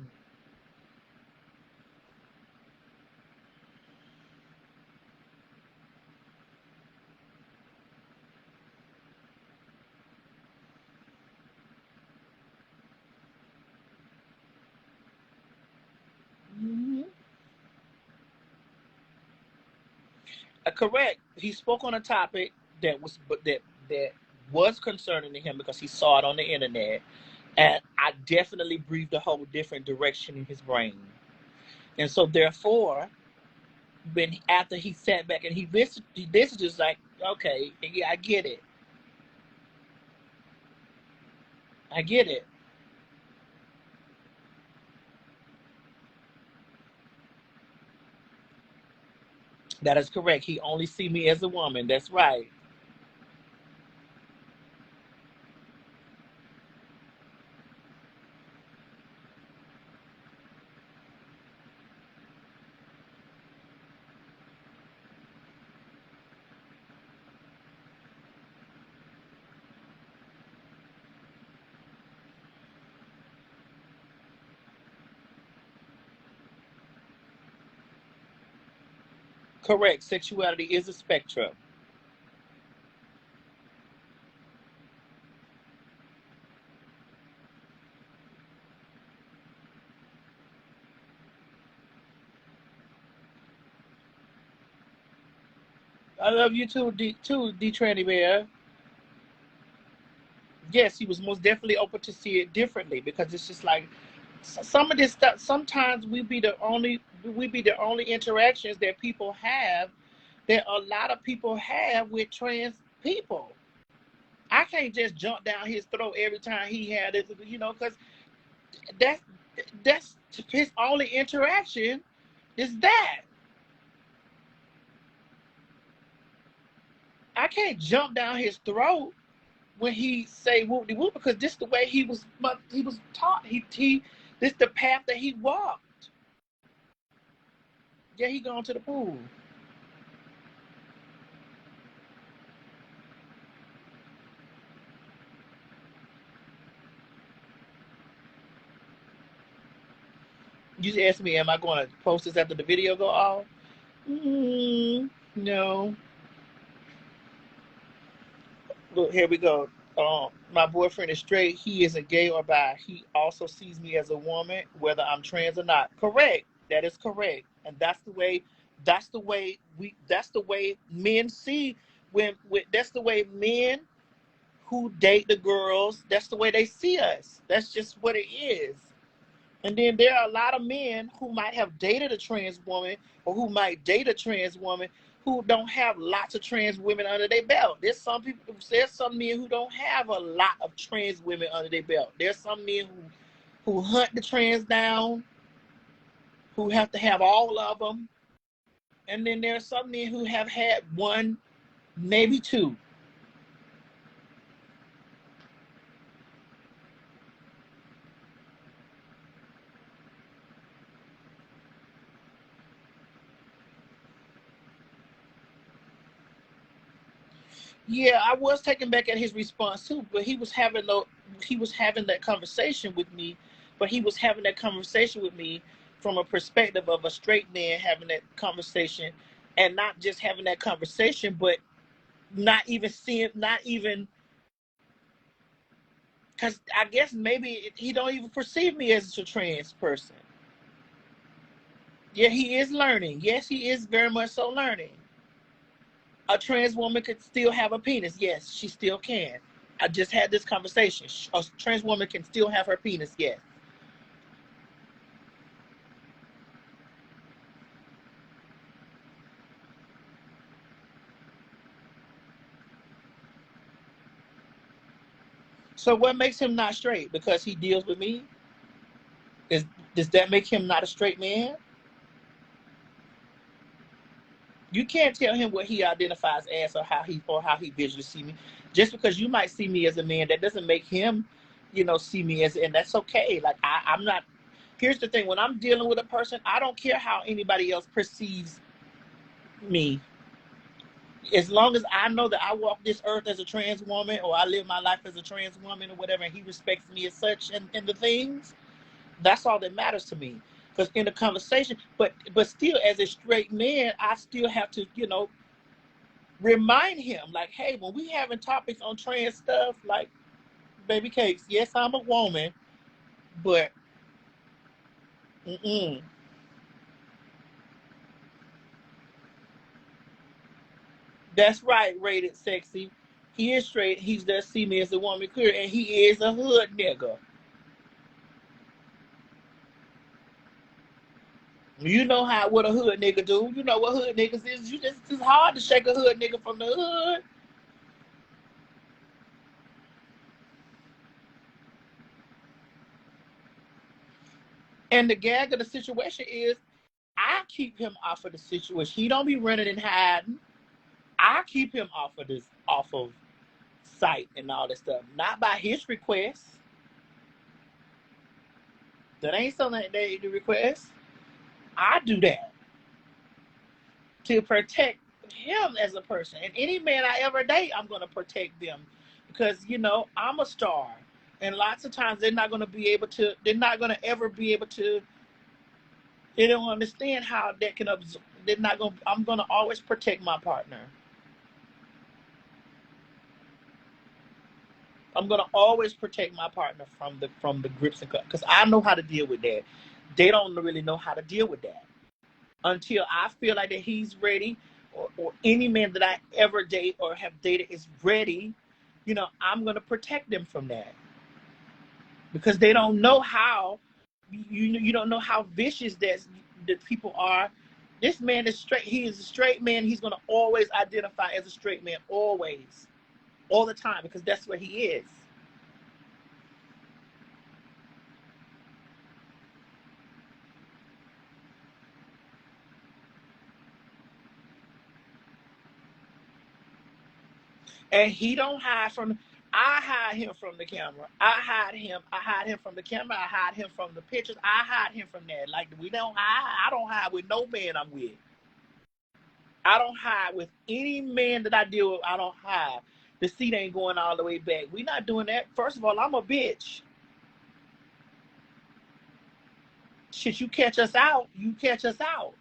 Mm-hmm. Correct. He spoke on a topic that was concerning to him because he saw it on the internet, and I definitely breathed a whole different direction in his brain. And so, therefore, when after he sat back and this is just like, okay, yeah, I get it. I get it. That is correct. He only see me as a woman. That's right. Correct. Sexuality is a spectrum. I love you too, D Tranny Bear. Yes, he was most definitely open to see it differently because it's just like some of this stuff. Sometimes we be the only interactions that people have that a lot of people have with trans people. I can't just jump down his throat every time he had it, you know, because that's his only interaction is that. I can't jump down his throat when he say whoop de whoop, because this the way he was taught. This the path that he walked. Yeah, he gone to the pool. You just asked me, am I going to post this after the video go off? No. Look, here we go. My boyfriend is straight. He isn't gay or bi. He also sees me as a woman, whether I'm trans or not. Correct. That is correct. And that's the way men see that's the way men who date the girls, that's the way they see us. That's just what it is. And then there are a lot of men who might have dated a trans woman, or who might date a trans woman, who don't have lots of trans women under their belt. There's some men who don't have a lot of trans women under their belt. There's some men who hunt the trans down, who have to have all of them. And then there's some men who have had one, maybe two. Yeah, I was taken back at his response too, but he was having that conversation with me, but he was having that conversation with me from a perspective of a straight man having that conversation, and not just having that conversation, but not even, because I guess maybe he don't even perceive me as a trans person. Yeah, he is learning. Yes, he is very much so learning. A trans woman could still have a penis. Yes, she still can. I just had this conversation. A trans woman can still have her penis. Yes. So what makes him not straight? Because he deals with me? Does that make him not a straight man? You can't tell him what he identifies as, or how he visually see me. Just because you might see me as a man, that doesn't make him, see me as, and that's okay. Like I'm not. Here's the thing: when I'm dealing with a person, I don't care how anybody else perceives me. As long as I know that I walk this earth as a trans woman, or I live my life as a trans woman, or whatever, and he respects me as such, and the things, that's all that matters to me. Because in the conversation, but still, as a straight man, I still have to, remind him, like, hey, when we having topics on trans stuff, like, baby cakes, yes, I'm a woman, but that's right, rated sexy. He is straight. He does see me as a woman, clear, and he is a hood nigga. You know what a hood nigga do. You know what hood niggas is. It's hard to shake a hood nigga from the hood. And the gag of the situation is, I keep him off of the situation. He don't be running and hiding. I keep him off of sight and all that stuff. Not by his request. That ain't something that they request. I do that to protect him as a person. And any man I ever date, I'm going to protect them, because I'm a star, and lots of times they're not going to ever be able to. They don't understand how that can absorb. I'm going to always protect my partner. I'm going to always protect my partner from the grips and cuts, because I know how to deal with that. They don't really know how to deal with that until I feel like that he's ready, or any man that I ever date or have dated is ready. I'm going to protect them from that, because they don't know how. You don't know how vicious that people are. This man is straight. He is a straight man. He's going to always identify as a straight man, always, all the time, because that's what he is. And he don't hide from. I hide him from the camera. I hide him. I hide him from the camera. I hide him from the pictures. I hide him from that. Like we don't. I don't hide with no man I'm with. I don't hide with any man that I deal with. I don't hide. The seat ain't going all the way back. We not doing that. First of all, I'm a bitch. Shit, you catch us out. You catch us out.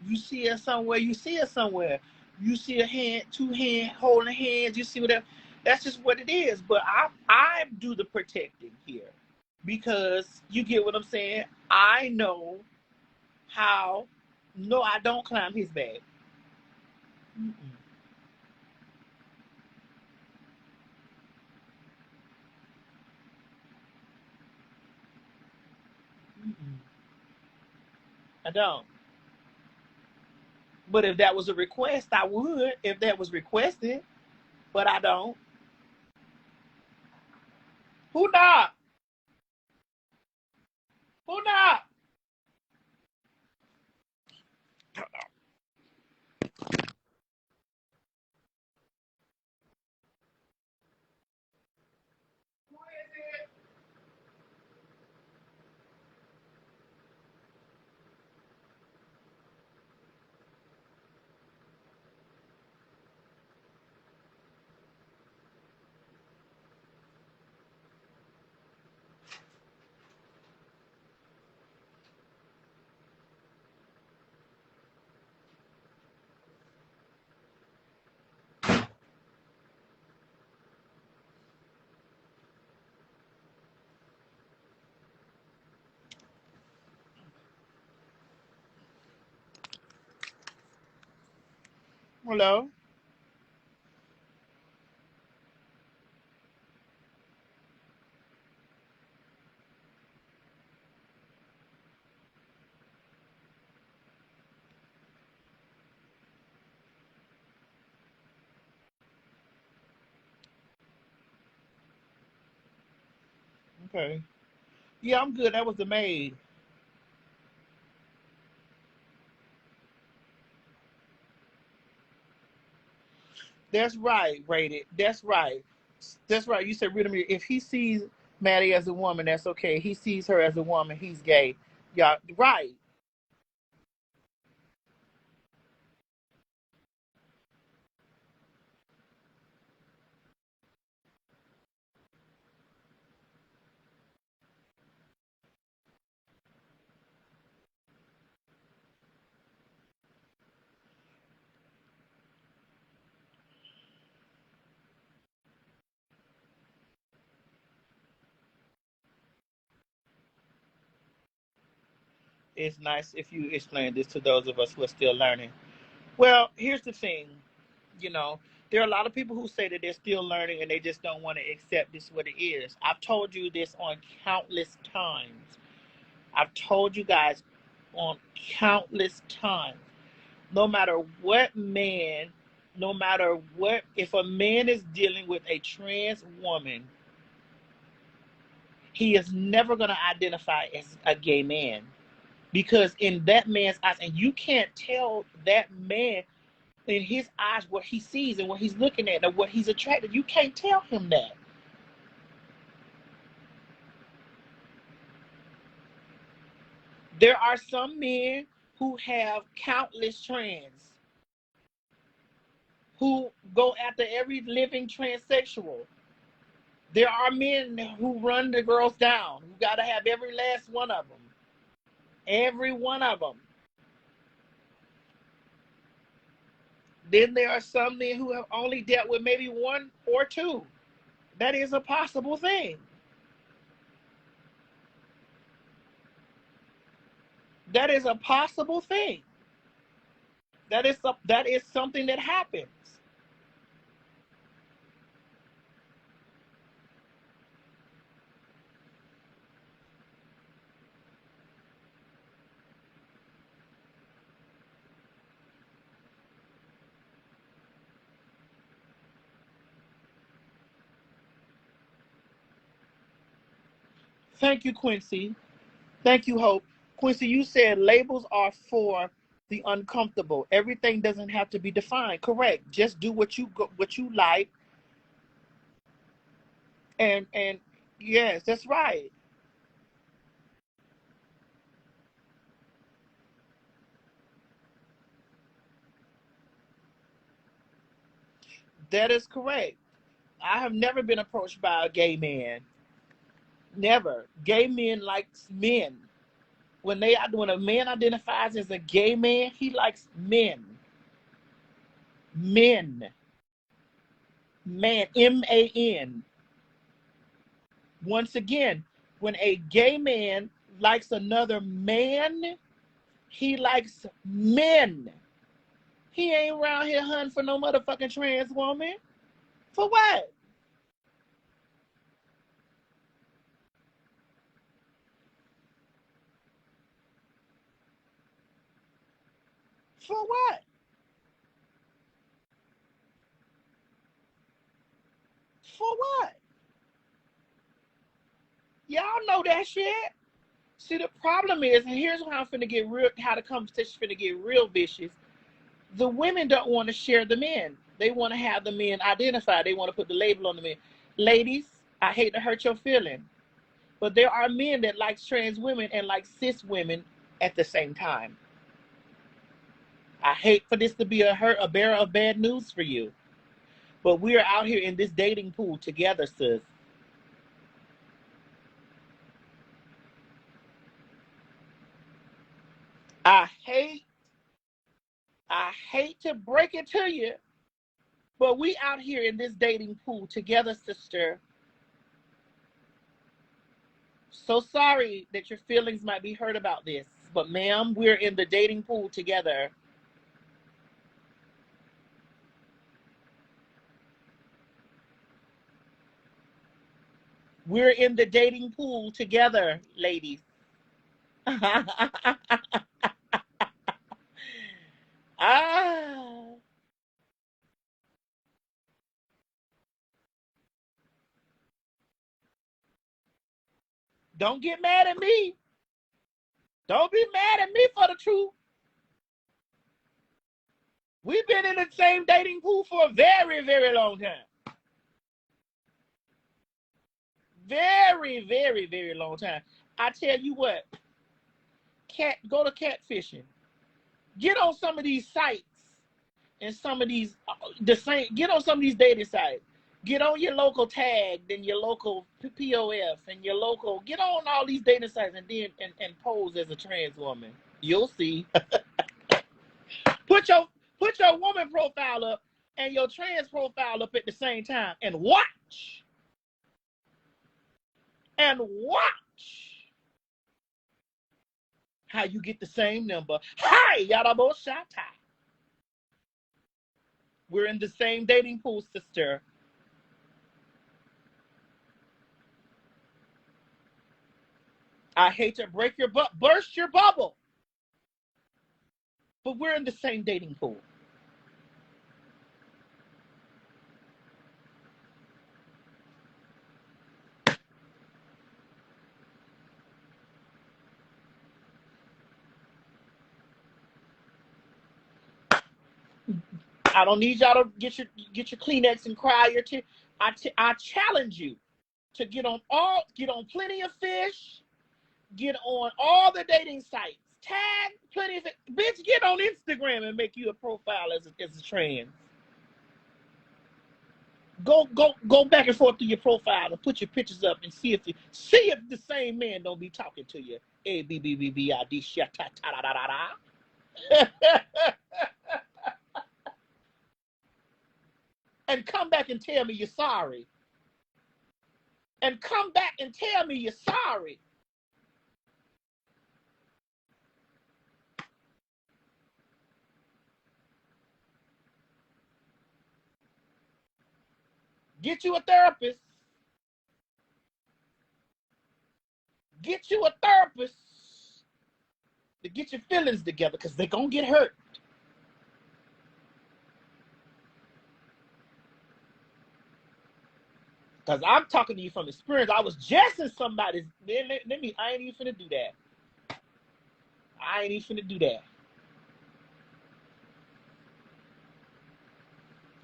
You see us somewhere. You see us somewhere. You see a hand, two hands holding hands. You see whatever. That's just what it is. But I do the protecting here because you get what I'm saying. I know how. No, I don't climb his back. Mm-mm. Mm-mm. I don't. But if that was a request, I would. If that was requested, but I don't. Who not? Who not? Hello. Okay. Yeah, I'm good. That was the maid. That's right, rated. That's right. That's right. You said Ridimir. If he sees Maddie as a woman, that's okay. He sees her as a woman, he's gay. Yeah, right. It's nice if you explain this to those of us who are still learning. Well, here's the thing. You know, there are a lot of people who say that they're still learning and they just don't want to accept this what it is. I've told you this on countless times. I've told you guys on countless times. No matter what man, no matter what, if a man is dealing with a trans woman, he is never going to identify as a gay man because in that man's eyes, and you can't tell that man in his eyes what he sees and what he's looking at and what he's attracted. You can't tell him that. There are some men who have countless trans, who go after every living transsexual. There are men who run the girls down, who got to have every last one of them. Every one of them. Then there are some men who have only dealt with maybe one or two. That is a possible thing. That is a possible thing. That is something that happens. Thank you, Quincy. Thank you, Hope. Quincy, you said labels are for the uncomfortable. Everything doesn't have to be defined. Correct. Just do what you like. And yes, that's right. That is correct. I have never been approached by a gay man. Never. Gay men likes men. When a man identifies as a gay man, he likes men. Men. Man. MAN. Once again, when a gay man likes another man, he likes men. He ain't around here hunting for no motherfucking trans woman. For what? For what? For what? Y'all know that shit. See, the problem is, and here's how I'm finna get real, how the conversation finna get real vicious. The women don't want to share the men. They want to have the men identified. They want to put the label on the men. Ladies, I hate to hurt your feeling, but there are men that like trans women and like cis women at the same time. I hate for this to be a bearer of bad news for you, but we are out here in this dating pool together, sis. I hate, I hate to break it to you, but we out here in this dating pool together, sister. So sorry that your feelings might be hurt about this, but ma'am, we're in the dating pool together. We're in the dating pool together, ladies. Ah, don't get mad at me. Don't be mad at me for the truth. We've been in the same dating pool for a very, very long time. Very, very, very long time. I tell you what, go to catfishing. Get on some of these sites and some of these get on some of these dating sites. Get on your local tag, then your local POF and your local, get on all these dating sites and then and pose as a trans woman. You'll see. Put your put your woman profile up and your trans profile up at the same time and watch. And watch how you get the same number. Hi, Yarabo Shata. We're in the same dating pool, sister. I hate to burst your bubble, but we're in the same dating pool. I don't need y'all to get your Kleenex and cry your tears. I challenge you to get on Plenty of Fish, get on all the dating sites, tag Plenty of Fish. Bitch, get on Instagram and make you a profile as a trans. Go back and forth to your profile and put your pictures up and see if the same man don't be talking to you. A B B B B I D sh ta ta da da da. And come back and tell me you're sorry. And come back and tell me you're sorry. Get you a therapist. Get you a therapist to get your feelings together because they're going to get hurt. Because I'm talking to you from experience. I was just in somebody's. I ain't even finna do that. I ain't even finna do that.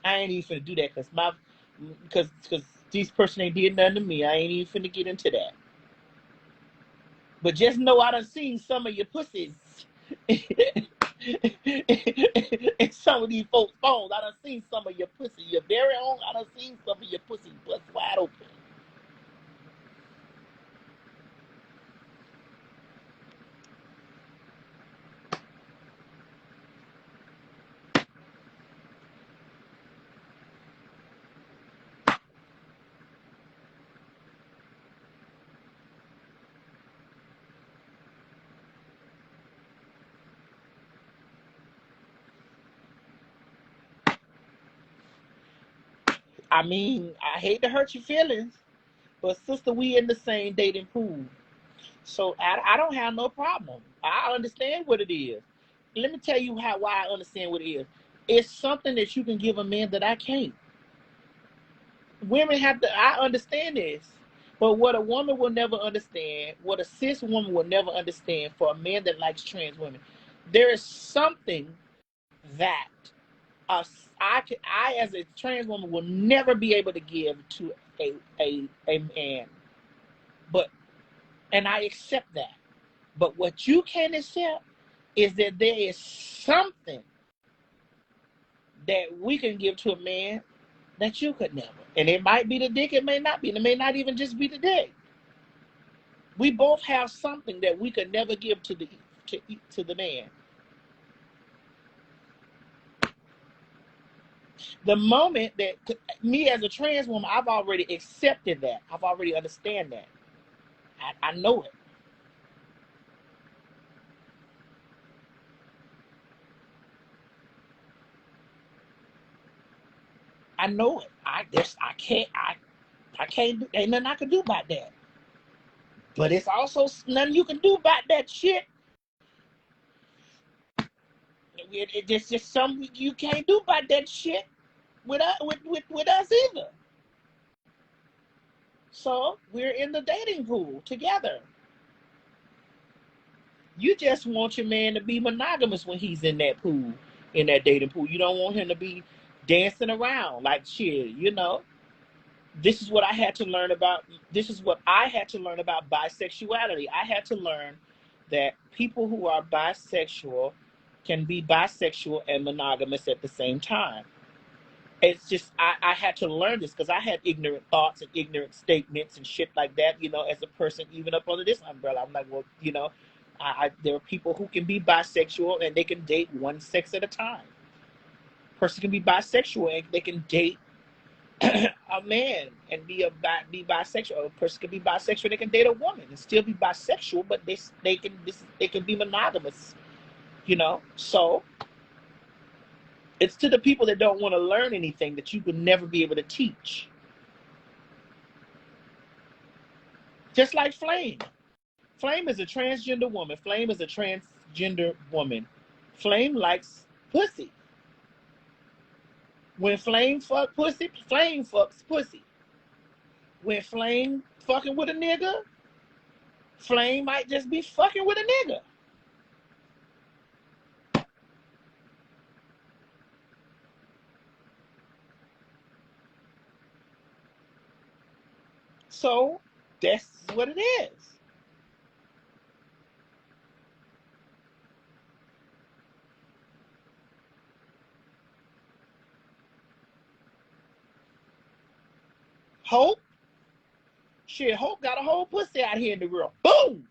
I ain't even finna do that because This person ain't did nothing to me. I ain't even finna get into that. But just know I done seen some of your pussies. And some of these folks' phones, I done seen some of your pussy. Your very own, I done seen some of your pussy bust wide open. I mean, I hate to hurt your feelings, but sister, we in the same dating pool. So I don't have no problem. I understand what it is. Let me tell you why I understand what it is. It's something that you can give a man that I can't. Women have to, I understand this. But what a woman will never understand, what a cis woman will never understand for a man that likes trans women, there is something that I as a trans woman will never be able to give to a man. But and I accept that. But what you can accept is that there is something that we can give to a man that you could never. And it might be the dick, it may not be. And it may not even just be the dick. We both have something that we could never give to the man. The moment that me as a trans woman, I've already accepted that. I've already understand that. I know it. I know it. I can't. Ain't nothing I can do about that. But it's also nothing you can do about that shit. It's just something you can't do about that shit with us either. So we're in the dating pool together. You just want your man to be monogamous when he's in that pool, in that dating pool. You don't want him to be dancing around like shit, you know. This is what I had to learn about. This is what I had to learn about bisexuality. I had to learn that people who are bisexual can be bisexual and monogamous at the same time. It's just I had to learn this because I had ignorant thoughts and ignorant statements and shit like that, you know, as a person, even up under this umbrella. I'm like, well, you know, there are people who can be bisexual and they can date one sex at a time. A person can be bisexual and they can date a man and be bisexual. A person can be bisexual, they can date a woman and still be bisexual, but they can be monogamous, you know. So it's to the people that don't want to learn anything that you could never be able to teach. Just like Flame. Flame is a transgender woman. Flame is a transgender woman. Flame likes pussy. When Flame fuck pussy, Flame fucks pussy. When Flame fucking with a nigga, Flame might just be fucking with a nigga. So that's what it is. Hope, shit, Hope got a whole pussy out here in the world. Boom!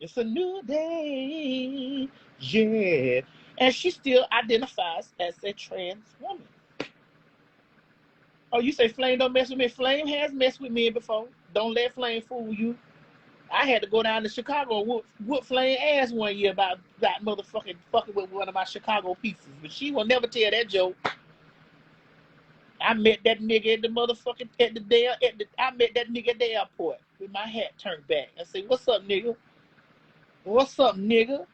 It's a new day, yeah. And she still identifies as a trans woman. Oh, you say Flame don't mess with me? Flame has messed with me before. Don't let Flame fool you. I had to go down to Chicago and whoop Flame ass one year about motherfucking fucking with one of my Chicago pieces. But she will never tell that joke. I met that nigga at the motherfucking I met that nigga at the airport with my hat turned back. I said, "What's up, nigga? What's up, nigga?"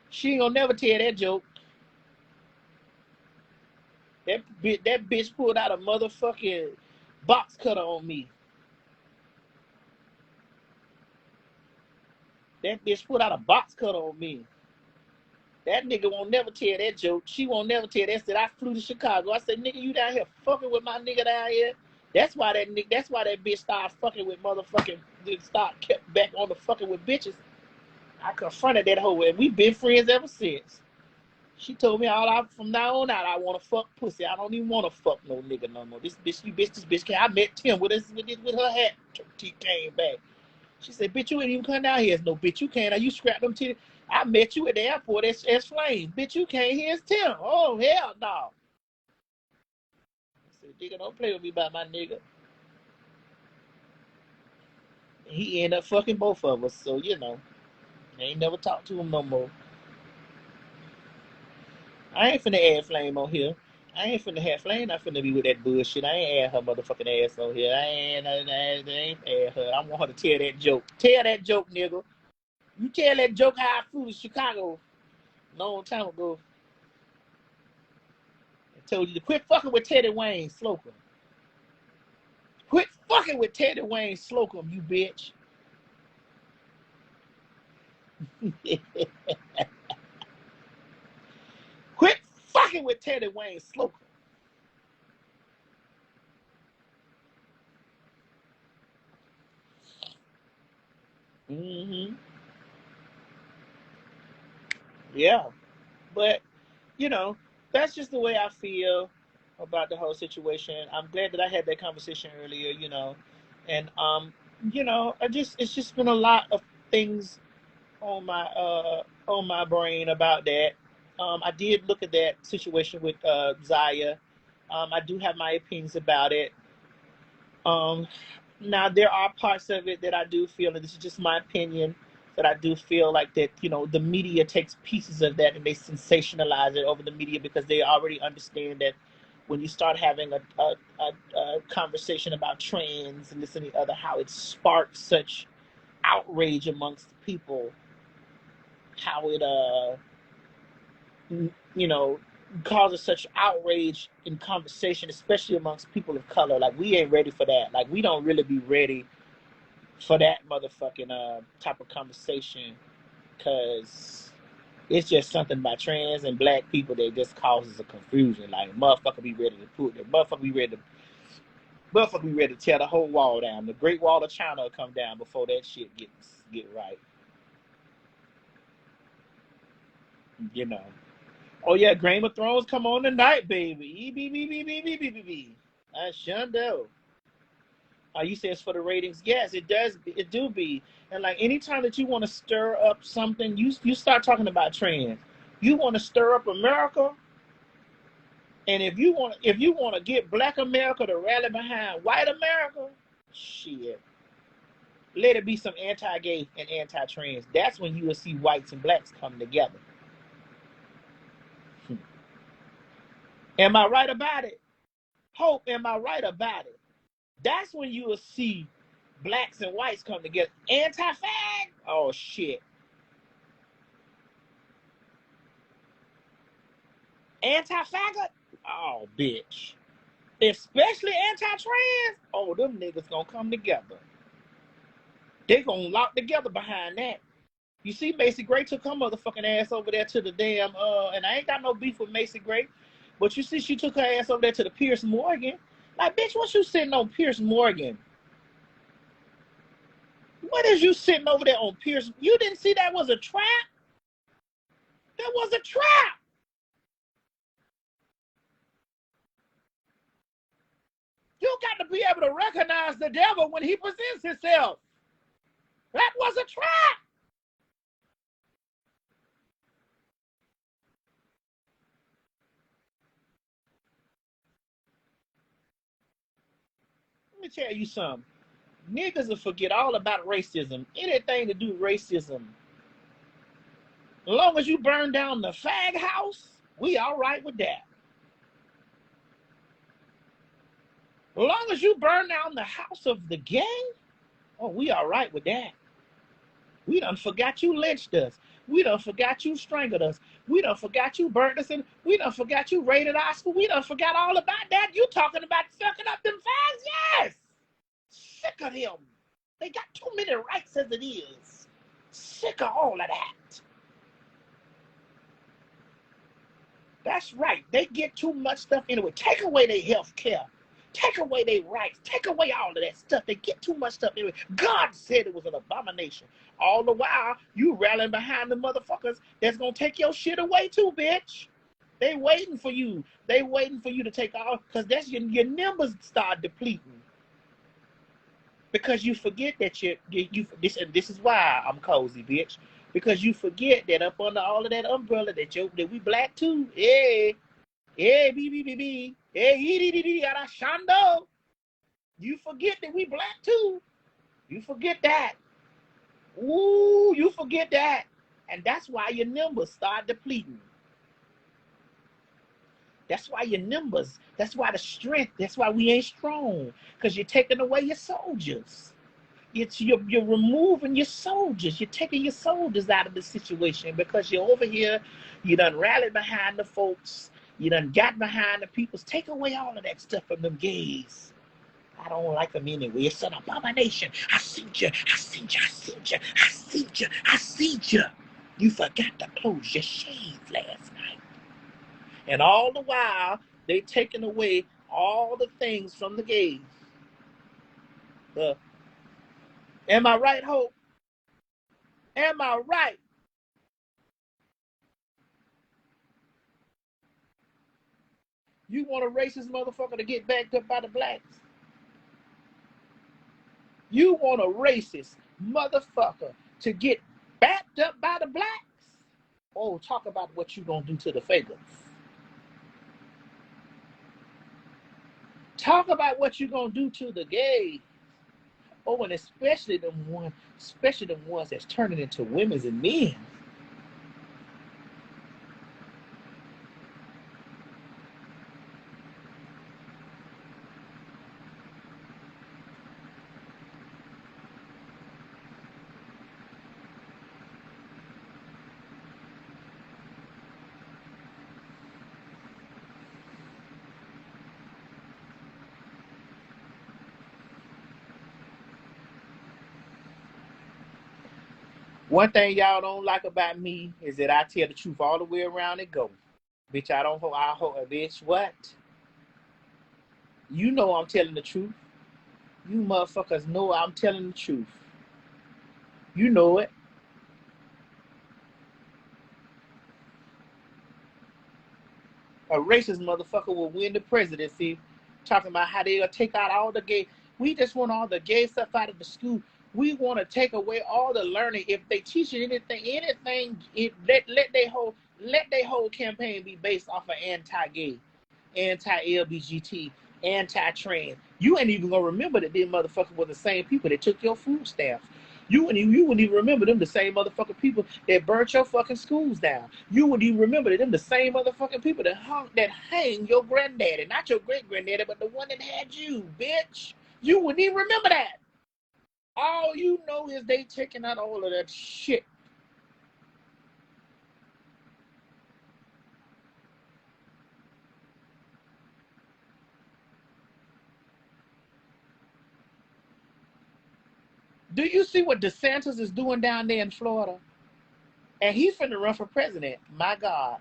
She ain't gonna never tell that joke. That bitch pulled out a motherfucking box cutter on me. That bitch pulled out a box cutter on me. That nigga won't never tell that joke. She won't never tell that. Said I flew to Chicago. I said, nigga, you down here fucking with my nigga down here. That's why that bitch started fucking with motherfucking kept back on the fucking with bitches. I confronted that hoe and we been friends ever since. She told me from now on out I want to fuck pussy. I don't even want to fuck no nigga no more. This bitch came. I met Tim with her hat. She came back. She said, bitch, you ain't even come down here. No, bitch, you can't. You scrapped them titties. I met you at the airport as Flame. Bitch, you can't. Here's Tim. Oh, hell no. I said, nigga, don't play with me about my nigga. And he ended up fucking both of us. So, you know, I ain't never talked to him no more. I ain't finna add Flame on here. I ain't finna have Flame. I finna be with that bullshit. I ain't add her motherfucking ass on here. I ain't add her. I want her to tell that joke. Tell that joke, nigga. You tell that joke how I flew to Chicago a long time ago. I told you to quit fucking with Teddy Wayne Slocum. Quit fucking with Teddy Wayne Slocum, you bitch. Quit fucking with Teddy Wayne Slocum. Mm-hmm. Yeah. But, you know, that's just the way I feel about the whole situation. I'm glad that I had that conversation earlier, you know. And you know, it's just been a lot of things on my brain about that. I did look at that situation with Zaya. I do have my opinions about it. Now there are parts of it that I do feel, and this is just my opinion, that I do feel like that, you know, the media takes pieces of that and they sensationalize it over the media because they already understand that when you start having a conversation about trans and this and the other, how it sparks such outrage amongst people, how it you know, causes such outrage in conversation, especially amongst people of color. Like, we ain't ready for that. Like, we don't really be ready for that motherfucking type of conversation, because it's just something about trans and black people that just causes a confusion. Like, motherfucker be ready to put it. Motherfucker be ready to tear the whole wall down. The Great Wall of China will come down before that shit get right. You know. Oh yeah, Game of Thrones come on tonight, baby. I sure do. You say it's for the ratings? Yes, it does. It do be. And like, anytime that you want to stir up something, you start talking about trans. You want to stir up America, and if you want to get Black America to rally behind white America, shit, let it be some anti-gay and anti-trans. That's when you will see whites and blacks come together. Am I right about it? Hope, am I right about it? That's when you will see blacks and whites come together. Anti-fag? Oh, shit. Anti-faggot? Oh, bitch. Especially anti-trans? Oh, them niggas gonna come together. They gonna lock together behind that. You see, Macy Gray took her motherfucking ass over there to the damn, and I ain't got no beef with Macy Gray, but you see, she took her ass over there to the Pierce Morgan. Like, bitch, what you sitting on Pierce Morgan? What is you sitting over there on Pierce? You didn't see that was a trap? That was a trap. You got to be able to recognize the devil when he presents himself. That was a trap. Let me tell you something. Niggas will forget all about racism. Anything to do with racism. As long as you burn down the fag house, we all right with that. As long as you burn down the house of the gang, oh, we all right with that. We done forgot you lynched us. We done forgot you strangled us. We done forgot you burnt us in. We done forgot you raided our school. We done forgot all about that. You talking about sucking up them fags? Yes! Sick of them. They got too many rights as it is. Sick of all of that. That's right. They get too much stuff anyway. Take away their health care. Take away their rights. Take away all of that stuff. They get too much stuff anyway. God said it was an abomination. All the while, you rallying behind the motherfuckers that's going to take your shit away too, bitch. They waiting for you. They waiting for you to take all, because that's your numbers start depleting. Because you forget that this is why I'm cozy, bitch. Because you forget that up under all of that umbrella that we black too. Yeah. Hey, BBBB. Hey, Shando. You forget that we black too. You forget that. Ooh, you forget that. And that's why your numbers start depleting. That's why your numbers, that's why the strength, that's why we ain't strong. Because you're taking away your soldiers. You're removing your soldiers. You're taking your soldiers out of the situation because you're over here. You done rallied behind the folks. You done got behind the peoples. Take away all of that stuff from them gays. I don't like them anyway. It's an abomination. I seen you. I seen you. I seen you. I seen you. I seen you. You forgot to close your shave last night. And all the while, they taking away all the things from the gays. Am I right, Hope? Am I right? You want a racist motherfucker to get backed up by the blacks? You want a racist motherfucker to get backed up by the blacks? Oh, talk about what you gonna do to the faggots. Talk about what you gonna do to the gays. Oh, and especially the ones that's turning into women's and men. One thing y'all don't like about me is that I tell the truth all the way around and go. Bitch, I hold a bitch. What? You know I'm telling the truth. You motherfuckers know I'm telling the truth. You know it. A racist motherfucker will win the presidency talking about how they'll take out all the gay. We just want all the gay stuff out of the school. We want to take away all the learning. If they teach anything, let their whole campaign be based off of anti-gay, anti-LGBT, anti-trans. You ain't even gonna remember that them motherfuckers were the same people that took your food stamps. You wouldn't even remember them the same motherfucking people that burnt your fucking schools down. You wouldn't even remember them the same motherfucking people that hang your granddaddy, not your great granddaddy, but the one that had you, bitch. You wouldn't even remember that. All you know is they taking out all of that shit. Do you see what DeSantis is doing down there in Florida? And he's finna run for president. My God.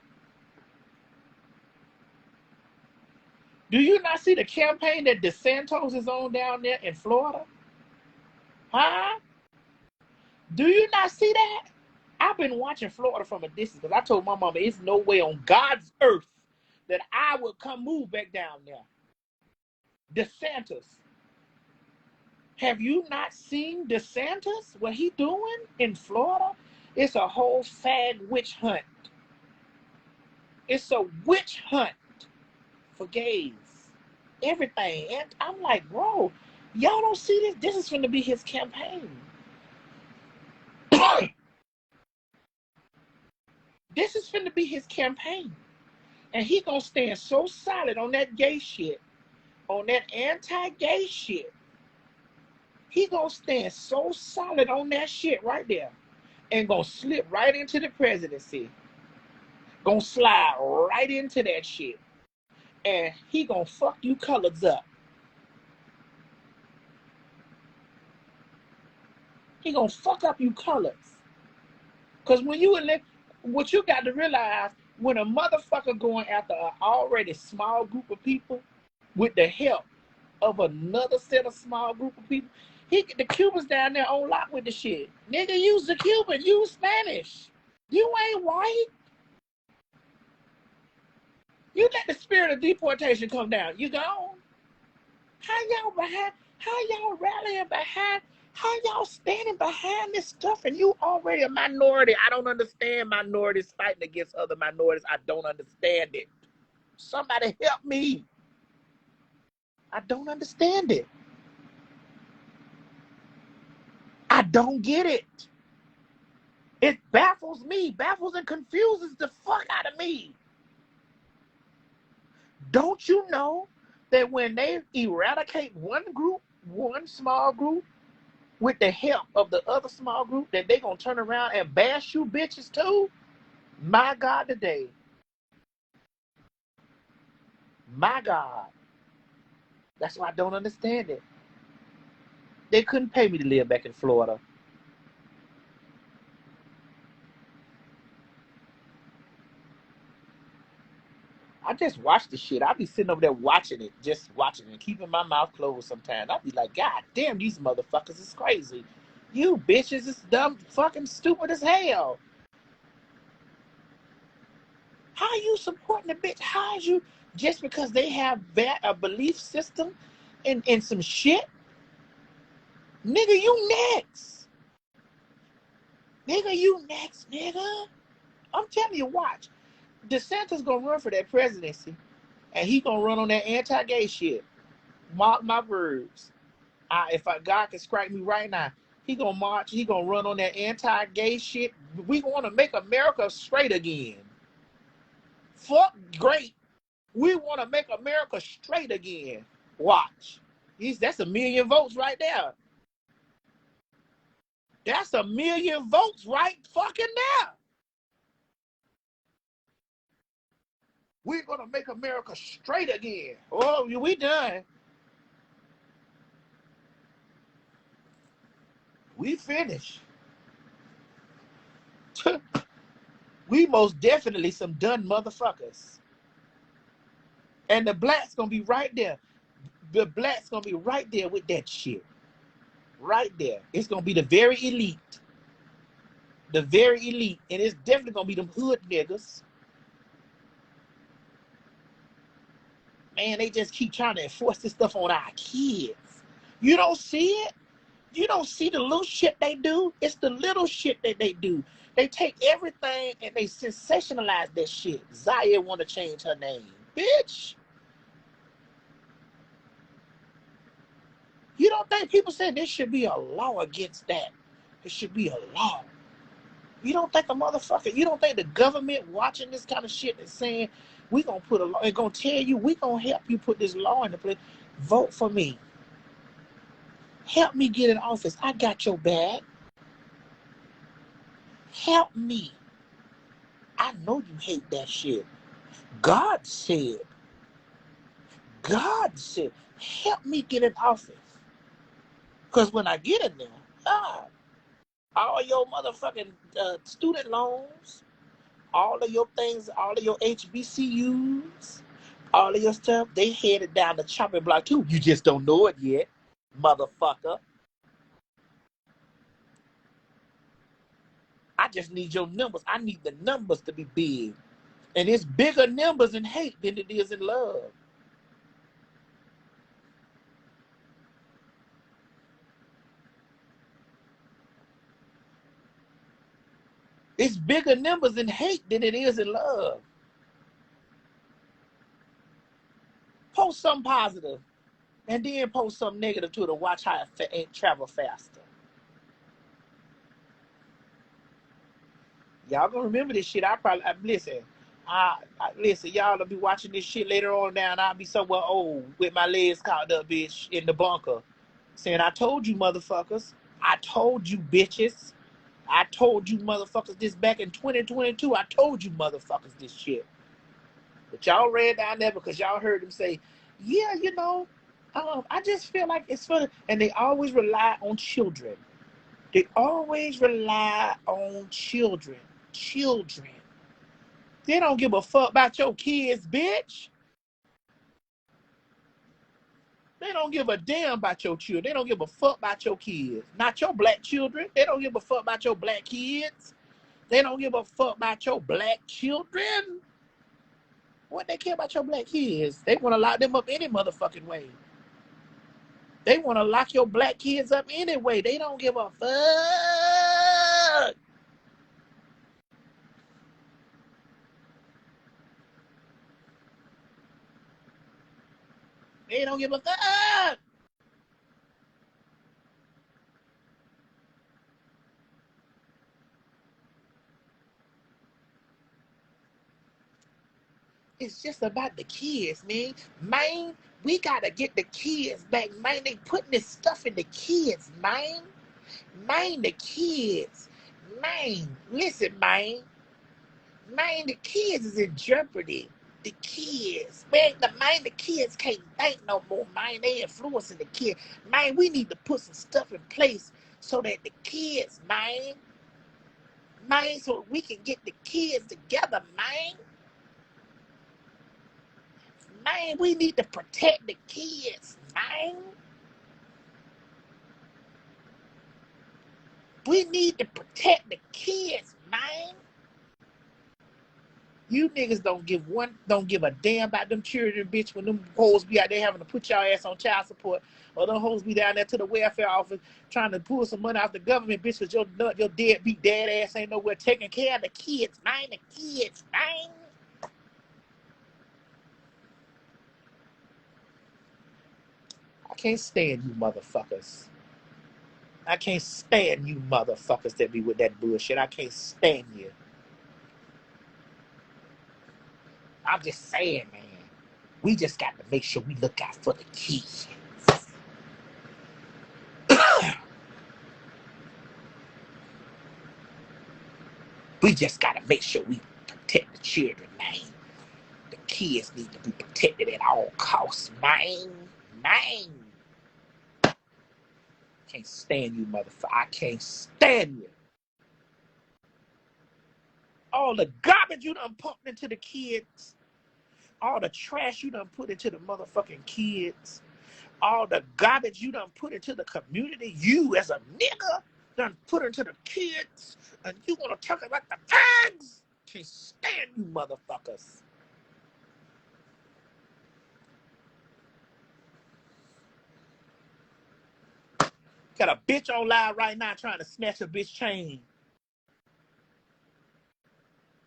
Do you not see the campaign that DeSantis is on down there in Florida? Huh? Do you not see that? I've been watching Florida from a distance because I told my mama it's no way on God's earth that I would come move back down there. DeSantis. Have you not seen DeSantis? What he doing in Florida? It's a whole fag witch hunt. It's a witch hunt for gays. Everything. And I'm like, bro, y'all don't see this? This is going to be his campaign. This is finna be his campaign. And he gonna stand so solid on that gay shit, on that anti-gay shit. He gonna stand so solid on that shit right there and gonna slip right into the presidency. Gonna slide right into that shit. And he gonna fuck you colors up. He gonna fuck up you colors. Because when you elect, what you got to realize, when a motherfucker going after an already small group of people with the help of another set of small group of people, he get the Cubans down there on lock with the shit. Nigga, use the Cuban, use Spanish. You ain't white. You let the spirit of deportation come down. You gone. How y'all rallying behind, how y'all standing behind this stuff and you already a minority? I don't understand minorities fighting against other minorities. I don't understand it. Somebody help me. I don't understand it. I don't get it. It baffles me, baffles and confuses the fuck out of me. Don't you know that when they eradicate one group, one small group, with the help of the other small group, that they gonna turn around and bash you bitches too? My God, today. My God. That's why I don't understand it. They couldn't pay me to live back in Florida. I just watch the shit. I be sitting over there watching it, just watching it, keeping my mouth closed sometimes. I be like, God damn, these motherfuckers is crazy. You bitches is dumb, fucking stupid as hell. How are you supporting a bitch? How is you, just because they have a belief system in some shit? Nigga, you next. Nigga, you next, nigga. I'm telling you, watch. DeSantis gonna run for that presidency, and he gonna run on that anti-gay shit. Mark my words. If God can strike me right now, he gonna march. He gonna run on that anti-gay shit. We want to make America straight again. Fuck great. We want to make America straight again. Watch. That's 1 million votes right there. That's 1 million votes right fucking there. We're gonna make America straight again. Oh, we done. We finished. We most definitely some done motherfuckers. And the blacks gonna be right there. The blacks gonna be right there with that shit. Right there. It's gonna be the very elite. The very elite. And it's definitely gonna be them hood niggas. Man, they just keep trying to enforce this stuff on our kids. You don't see it? You don't see the little shit they do? It's the little shit that they do. They take everything and they sensationalize that shit. Zaya want to change her name. Bitch. You don't think people say there should be a law against that? There should be a law. You don't think you don't think the government watching this kind of shit is saying, we gonna put a law, and gonna tell you, we gonna help you put this law into place. Vote for me. Help me get in office. I got your back. Help me. I know you hate that shit. God said, help me get in office. Because when I get in there, all your motherfucking student loans, all of your things, all of your HBCUs, all of your stuff, they headed down the chopping block too. You just don't know it yet, motherfucker. I just need your numbers. I need the numbers to be big. And it's bigger numbers in hate than it is in love. It's bigger numbers in hate than it is in love. Post something positive and then post something negative to watch how it travel faster. Y'all gonna remember this shit. Listen, y'all will be watching this shit later on now, and I'll be somewhere old with my legs caught up, bitch, in the bunker, saying, I told you motherfuckers. I told you bitches. I told you motherfuckers this back in 2022. I told you motherfuckers this shit. But y'all ran down there because y'all heard them say, yeah, I just feel like it's funny. And they always rely on children. They always rely on children. Children. They don't give a fuck about your kids, bitch. They don't give a damn about your children. They don't give a fuck about your kids. Not your black children. They don't give a fuck about your black kids. They don't give a fuck about your black children. What they care about your black kids? They want to lock them up any motherfucking way. They want to lock your black kids up anyway. They don't give a fuck. They don't give a fuck. It's just about the kids, man. Man, we gotta get the kids back, man. They putting this stuff in the kids, man. Man, the kids. Man, listen, man. Man, the kids is in jeopardy. The kids. Man, the kids can't think no more, man. They influencing the kids. Man, we need to put some stuff in place so that the kids, man, so we can get the kids together, man. Man, we need to protect the kids, man. We need to protect the kids, man. You niggas don't give a damn about them children, bitch, when them hoes be out there having to put y'all ass on child support, or them hoes be down there to the welfare office trying to pull some money off the government, bitch, because your deadbeat dad ass ain't nowhere taking care of the kids, man. The kids, man. I can't stand you motherfuckers. I can't stand you motherfuckers that be with that bullshit. I can't stand you. I'm just saying, man. We just got to make sure we look out for the kids. We just got to make sure we protect the children, man. The kids need to be protected at all costs, man. Man. Can't stand you, motherfucker. I can't stand you. All the garbage you done pumped into the kids. All the trash you done put into the motherfucking kids. All the garbage you done put into the community. You as a nigga done put into the kids. And you want to talk about the tags? Can't stand you motherfuckers. Got a bitch on live right now trying to snatch a bitch chain.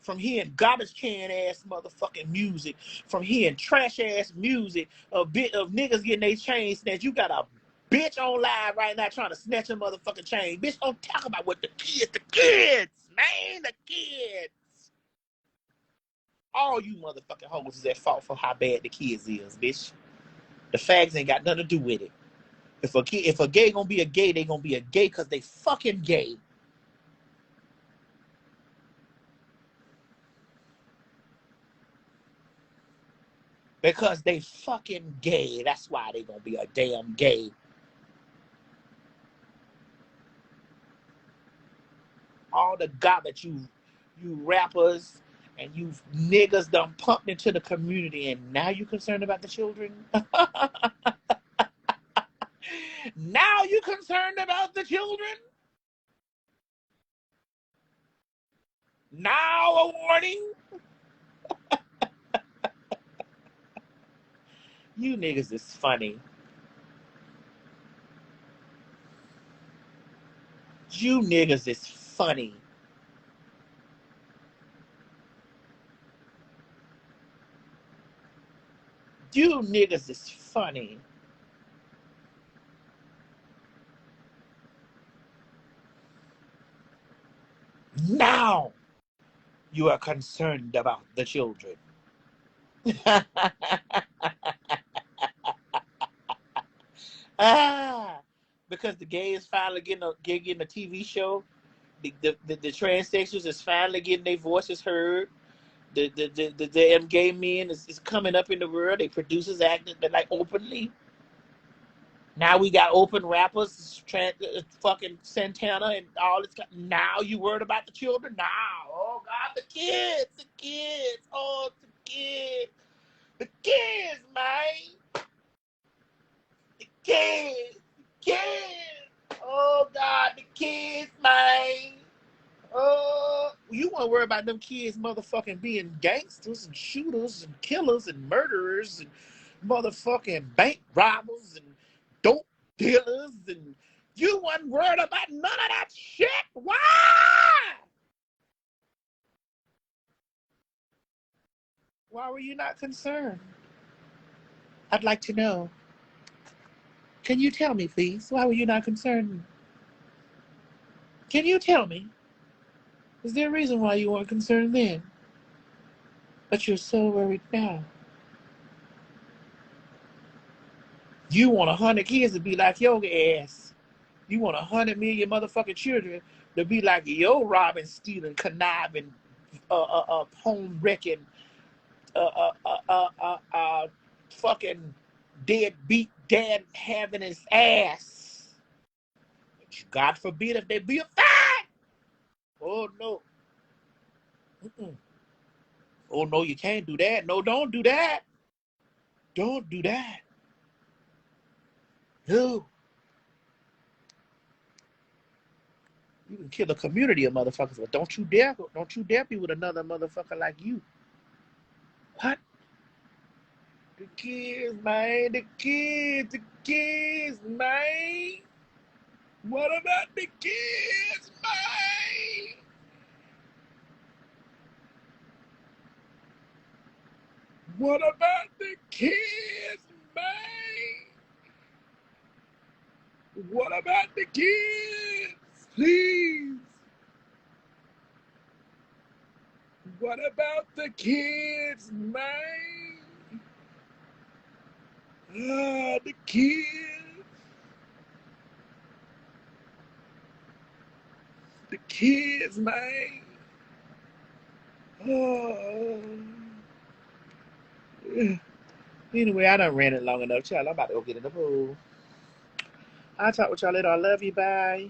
From hearing garbage can ass motherfucking music, from hearing trash ass music, a bit of niggas getting their chains snatched. You got a bitch on live right now trying to snatch a motherfucking chain. Bitch, don't talk about what the kids, man, the kids. All you motherfucking hoes is at fault for how bad the kids is, bitch. The fags ain't got nothing to do with it. If a gay gonna be a gay, they gonna be a gay because they fucking gay. Because they fucking gay. That's why they gonna be a damn gay. All the garbage you rappers and you niggas done pumped into the community, and now you concerned about the children? Now you concerned about the children? Now a warning? You niggas is funny. You niggas is funny. You niggas is funny. Now you are concerned about the children. Because the gays finally getting a TV show. The transsexuals is finally getting their voices heard. The gay men is coming up in the world. They producers acting like openly. Now we got open rappers, fucking Santana and all this. Now you worried about the children? Now, oh God, the kids, oh the kids, man, the kids, oh God, the kids, man. Oh, you want to worry about them kids motherfucking being gangsters and shooters and killers and murderers and motherfucking bank robbers and dope dealers, and you wasn't worried about none of that shit? Why? Why were you not concerned? I'd like to know. Can you tell me, please? Why were you not concerned? Can you tell me? Is there a reason why you weren't concerned then, but you're so worried now? You want 100 kids to be like your ass. You want 100 million motherfucking children to be like your robbing, stealing, conniving, home wrecking, fucking deadbeat dad having his ass. God forbid if they be a fact. Oh no. Mm-mm. Oh no, you can't do that. No, don't do that. Don't do that. No. You can kill a community of motherfuckers, but don't you dare be with another motherfucker like you. What? The kids, man. The kids, man. What about the kids, man? What about the kids, man? What about the kids? Please. What about the kids, man? Ah, the kids. The kids, man. Oh. Anyway, I done ran it long enough, child. I'm about to go get in the pool. I'll talk with y'all later. I love you. Bye.